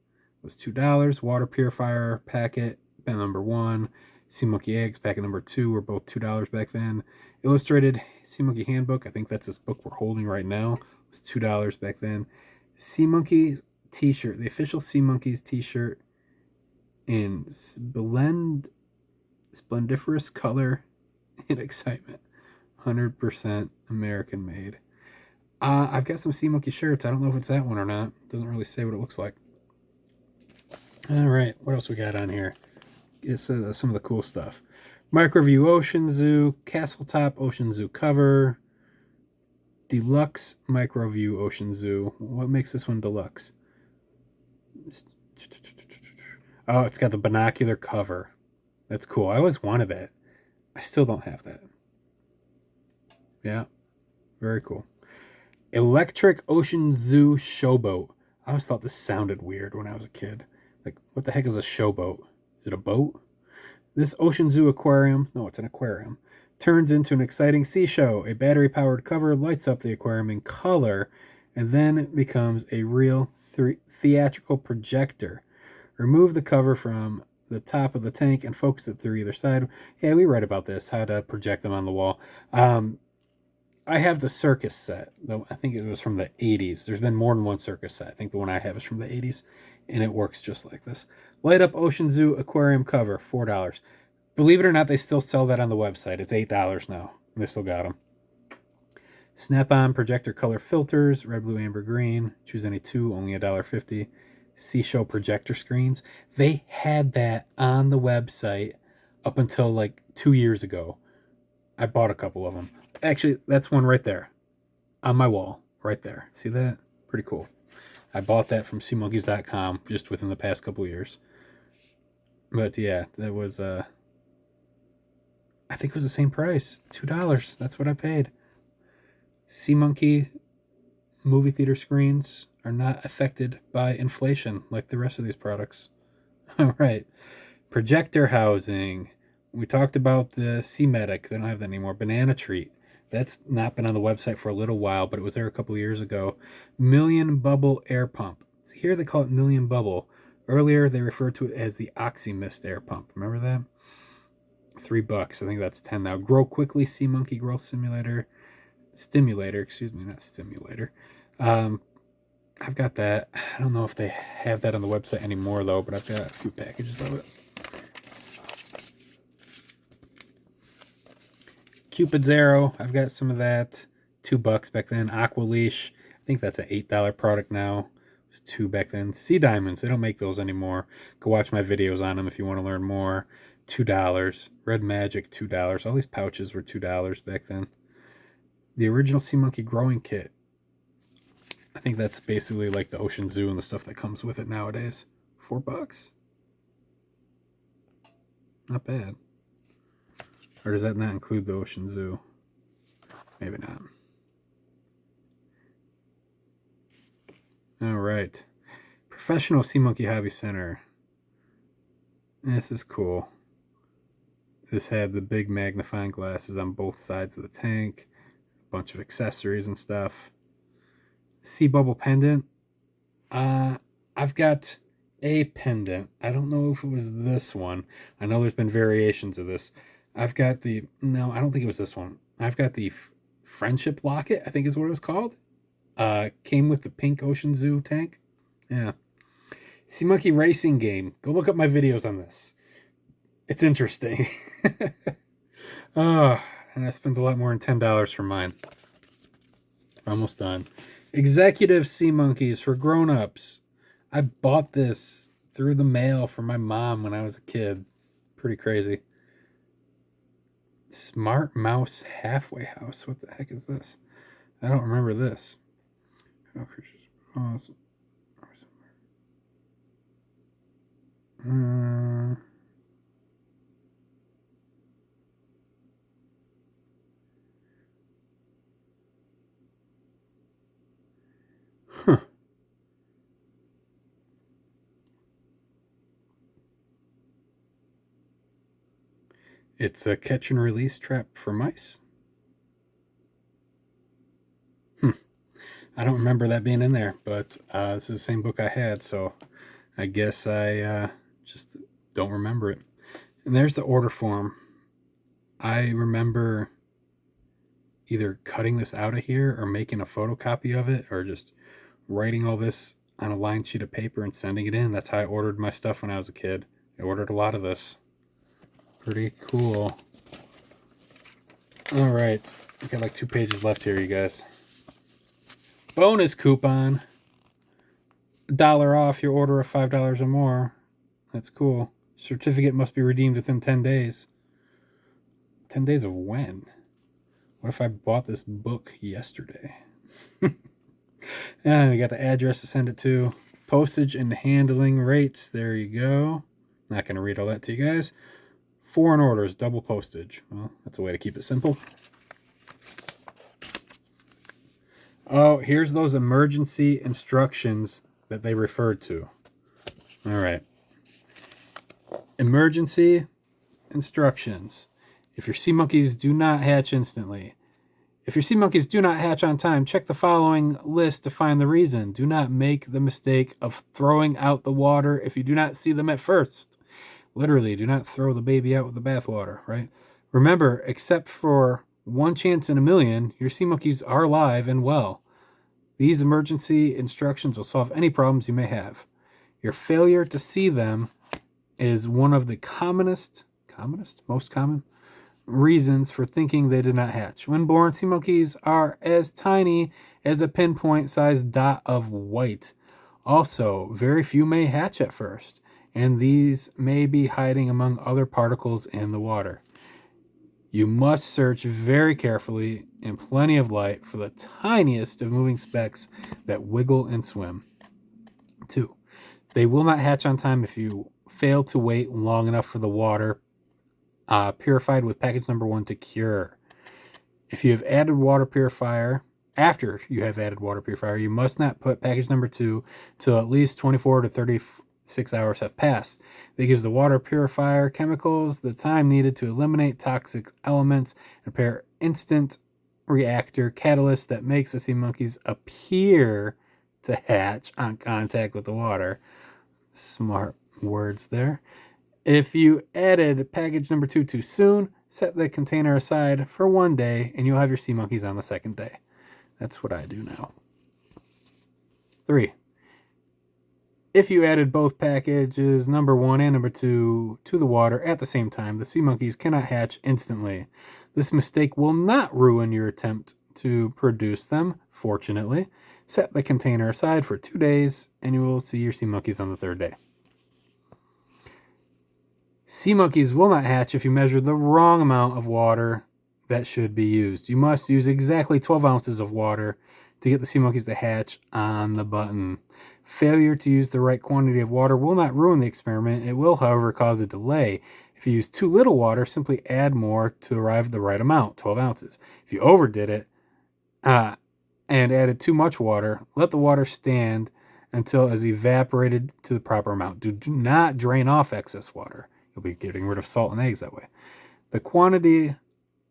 was $2. Water Purifier Packet, number 1. Sea Monkey Eggs, packet number 2, were both $2 back then. Illustrated Sea Monkey Handbook. I think that's this book we're holding right now. It was $2 back then. Sea Monkey t-shirt, the official Sea Monkeys t-shirt in splendiferous color and excitement. 100% American made. I've got some Sea Monkey shirts. I don't know if it's that one or not. It doesn't really say what it looks like. All right, what else we got on here? It's some of the cool stuff. Microview Ocean Zoo, Castle-Top Ocean Zoo cover, Deluxe Microview Ocean Zoo. What makes this one deluxe? Oh, it's got the binocular cover. That's cool. I always wanted that. I still don't have that. Yeah, very cool. Electric Ocean Zoo Showboat. I always thought this sounded weird when I was a kid. Like, what the heck is a showboat? Is it a boat? This Ocean Zoo aquarium, no, it's an aquarium, turns into an exciting sea show. A battery-powered cover lights up the aquarium in color, and then it becomes a real theatrical projector. Remove the cover from the top of the tank and focus it through either side. Yeah, we read about this, how to project them on the wall. I have the circus set, though I think it was from the 80s. There's been more than one circus set. I think the one I have is from the 80s, and it works just like this. Light up Ocean Zoo aquarium cover, $4. Believe it or not, they still sell that on the website. It's $8 now, and they still got them. Snap-on projector color filters, red, blue, amber, green. Choose any two, only $1.50. Seashell projector screens. They had that on the website up until like 2 years ago. I bought a couple of them. Actually, that's one right there on my wall, right there. See that? Pretty cool. I bought that from SeaMonkeys.com just within the past couple years. But yeah, that was, I think it was the same price, $2. That's what I paid. Sea Monkey movie theater screens are not affected by inflation like the rest of these products. All right. Projector housing. We talked about the Sea Medic. They don't have that anymore. Banana Treat. That's not been on the website for a little while, but it was there a couple years ago. Million Bubble Air Pump. So here they call it Million Bubble. Earlier, they referred to it as the Oxymist Air Pump. Remember that? $3. I think that's 10 now. Grow Quickly Sea Monkey Growth Stimulator. Not stimulator. I've got that. I don't know if they have that on the website anymore, though, but I've got a few packages of it. Cupid's Arrow. I've got some of that. $2 back then. Aqua Leash. I think that's an $8 product now. It was $2 back then. Sea Diamonds. They don't make those anymore. Go watch my videos on them if you want to learn more. $2. Red Magic, $2. All these pouches were $2 back then. The original Sea Monkey growing kit. I think that's basically like the Ocean Zoo and the stuff that comes with it nowadays. $4. Not bad. Or does that not include the Ocean Zoo? Maybe not. All right. Professional Sea Monkey Hobby Center. This is cool. This had the big magnifying glasses on both sides of the tank. A bunch of accessories and stuff. Sea Bubble pendant. I've got a pendant. I don't know if it was this one. I know there's been variations of this. I've got the... No, I don't think it was this one. I've got the Friendship Locket, I think is what it was called. Came with the pink Ocean Zoo tank. Yeah. Sea Monkey Racing Game. Go look up my videos on this. It's interesting. And I spent a lot more than $10 for mine. Almost done. Executive Sea Monkeys for grown-ups. I bought this through the mail from my mom when I was a kid. Pretty crazy. Smart Mouse Halfway House. What the heck is this? I don't remember this. All creatures. Awesome. Huh. It's a catch and release trap for mice. I don't remember that being in there, but this is the same book I had, so I guess I just don't remember it. And there's the order form. I remember either cutting this out of here or making a photocopy of it or just writing all this on a lined sheet of paper and sending it in. That's how I ordered my stuff when I was a kid. I ordered a lot of this. Pretty cool. All right. We got like 2 pages left here, you guys. Bonus coupon. $1 off your order of $5 or more. That's cool. Certificate must be redeemed within 10 days. 10 days of when? What if I bought this book yesterday? And we got the address to send it to. Postage and handling rates. There you go. Not going to read all that to you guys. Foreign orders, double postage. Well, that's a way to keep it simple. Oh, here's those emergency instructions that they referred to. All right. Emergency instructions. If your sea monkeys do not hatch instantly. If your sea monkeys do not hatch on time, check the following list to find the reason. Do not make the mistake of throwing out the water if you do not see them at first. Literally, do not throw the baby out with the bathwater, right? Remember, except for one chance in a million, your sea monkeys are alive and well. These emergency instructions will solve any problems you may have. Your failure to see them is one of the most common reasons for thinking they did not hatch. When born, sea monkeys are as tiny as a pinpoint-sized dot of white. Also, very few may hatch at first, and these may be hiding among other particles in the water. You must search very carefully in plenty of light for the tiniest of moving specks that wiggle and swim. 2. They will not hatch on time if you fail to wait long enough for the water purified with package number 1 to cure. If you have added water purifier, after you have added water purifier, you must not put package number 2 till at least 24 to 36 hours have passed. That gives the water purifier chemicals the time needed to eliminate toxic elements and prepare instant reactor catalyst that makes the sea monkeys appear to hatch on contact with the water. Smart words there. If you added package number 2 too soon, set the container aside for 1 day and you'll have your sea monkeys on the second day. That's what I do now. 3. If you added both packages number 1 and number 2 to the water at the same time, the sea monkeys cannot hatch instantly. This mistake will not ruin your attempt to produce them, fortunately. Set the container aside for 2 days and you will see your sea monkeys on the 3rd day. Sea monkeys will not hatch if you measure the wrong amount of water that should be used. You must use exactly 12 ounces of water to get the sea monkeys to hatch on the button. Failure to use the right quantity of water will not ruin the experiment. It will, however, cause a delay. If you use too little water, simply add more to arrive at the right amount, 12 ounces. If you overdid it and added too much water, let the water stand until it is evaporated to the proper amount. Do not drain off excess water. You'll be getting rid of salt and eggs that way. The quantity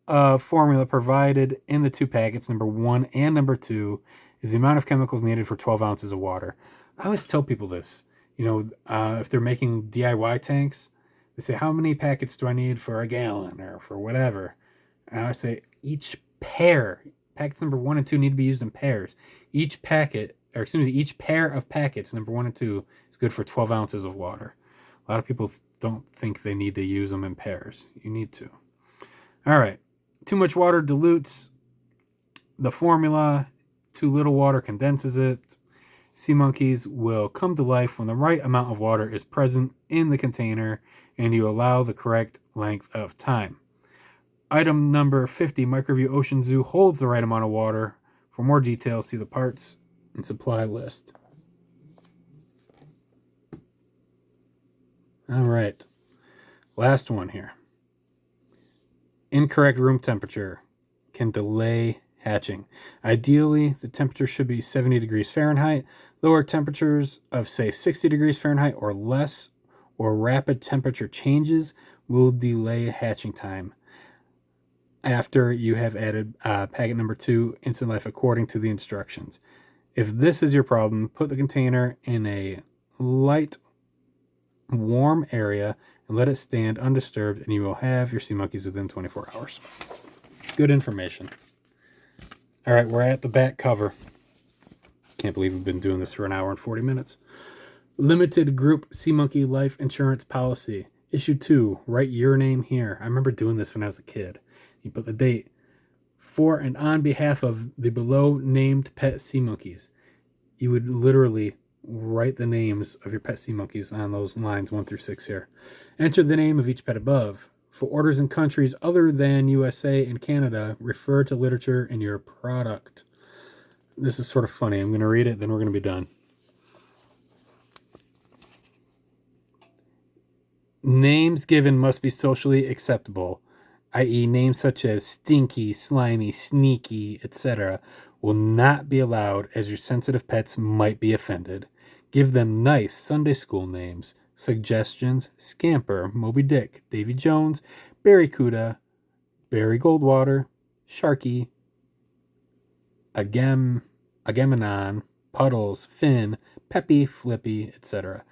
of formula provided in the 2 packets, number 1 and number 2, is the amount of chemicals needed for 12 ounces of water. I always tell people this. If they're making DIY tanks, they say, how many packets do I need for a gallon or for whatever? And I say each packets number 1 and 2 need to be used in pairs. Each pair of packets, number 1 and 2, is good for 12 ounces of water. A lot of people don't think they need to use them in pairs. You need to. All right. Too much water dilutes the formula. Too little water condenses it. Sea monkeys will come to life when the right amount of water is present in the container and you allow the correct length of time. Item number 50, Microview Ocean Zoo holds the right amount of water. For more details, see the parts and supply list. All right. Last one here. Incorrect room temperature can delay hatching. Ideally, the temperature should be 70 degrees Fahrenheit. Lower temperatures of, say, 60 degrees Fahrenheit or less, or rapid temperature changes will delay hatching time after you have added packet number 2, Instant Life, according to the instructions. If this is your problem, put the container in a light, warm area and let it stand undisturbed, and you will have your sea monkeys within 24 hours. Good information. All right, we're at the back cover. Can't believe we've been doing this for an hour and 40 minutes. Limited Group Sea Monkey Life Insurance Policy. Issue 2. Write your name here. I remember doing this when I was a kid. You put the date. For and on behalf of the below named pet sea monkeys. You would literally write the names of your pet sea monkeys on those lines 1 through 6 here. Enter the name of each pet above. For orders in countries other than USA and Canada, refer to literature in your product. This is sort of funny. I'm going to read it, then we're going to be done. Names given must be socially acceptable, i.e. names such as stinky, slimy, sneaky, etc. will not be allowed, as your sensitive pets might be offended. Give them nice Sunday school names. Suggestions: Scamper, Moby Dick, Davy Jones, Barracuda, Barry Goldwater, Sharky, Agamemnon, Puddles, Finn, Peppy, Flippy, etc.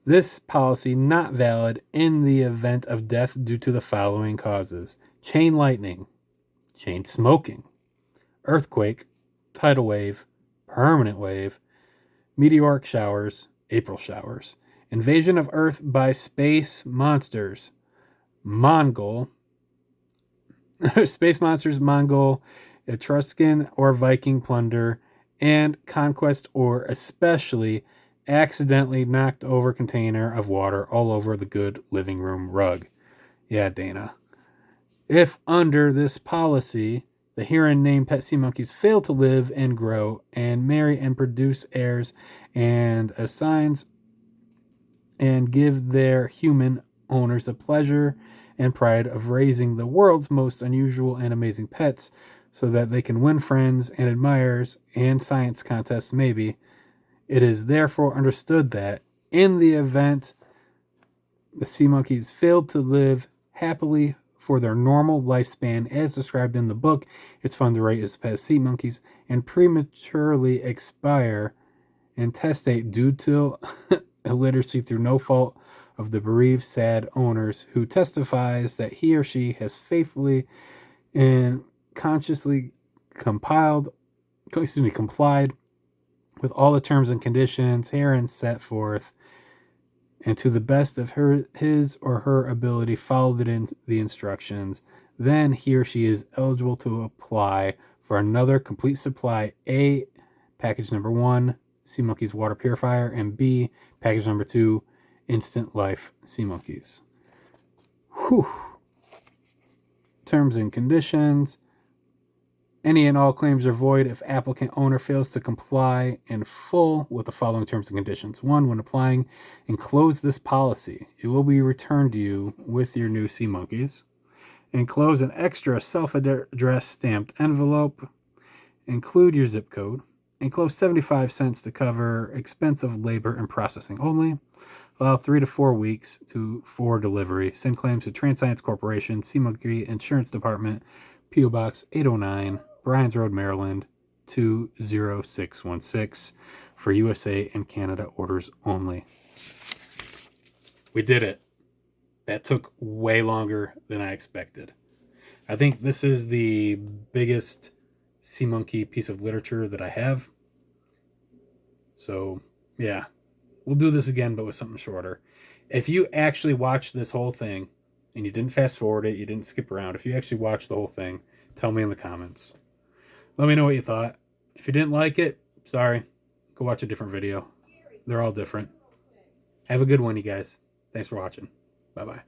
This policy not valid in the event of death due to the following causes: chain lightning, chain smoking, earthquake, tidal wave, permanent wave, meteoric showers, April showers, invasion of Earth by space monsters, Mongol, space monsters, Mongol, Etruscan or Viking plunder, and conquest, or especially accidentally knocked over container of water all over the good living room rug. Yeah, Dana. If under this policy, the herein named pet sea monkeys fail to live and grow and marry and produce heirs and assigns and give their human owners the pleasure and pride of raising the world's most unusual and amazing pets so that they can win friends and admirers and science contests maybe, it is therefore understood that in the event the sea monkeys failed to live happily for their normal lifespan as described in the book, It's Fun to Write as Pet Sea Monkeys, and prematurely expire and testate due to illiteracy through no fault of the bereaved sad owners, who testifies that he or she has faithfully and consciously complied with all the terms and conditions herein set forth, and to the best of his or her ability followed the instructions, then he or she is eligible to apply for another complete supply: A, package number 1, Sea Monkeys water purifier, and B, package number 2, Instant Life Sea Monkeys. Whew. Terms and conditions. Any and all claims are void if applicant owner fails to comply in full with the following terms and conditions. 1. When applying, enclose this policy. It will be returned to you with your new sea monkeys. Enclose an extra self-addressed stamped envelope. Include your zip code. Enclose 75 cents to cover expensive labor and processing only. Allow 3 to 4 weeks for delivery. Send claims to Transscience Corporation, Sea Monkey Insurance Department, P.O. Box 809, Bryan's Road, Maryland, 20616, for USA and Canada orders only. We did it. That took way longer than I expected. I think this is the biggest sea monkey piece of literature that I have. So, yeah. We'll do this again, but with something shorter. If you actually watched this whole thing, and you didn't fast forward it, you didn't skip around, if you actually watched the whole thing, tell me in the comments. Let me know what you thought. If you didn't like it, sorry. Go watch a different video. They're all different. Have a good one, you guys. Thanks for watching. Bye-bye.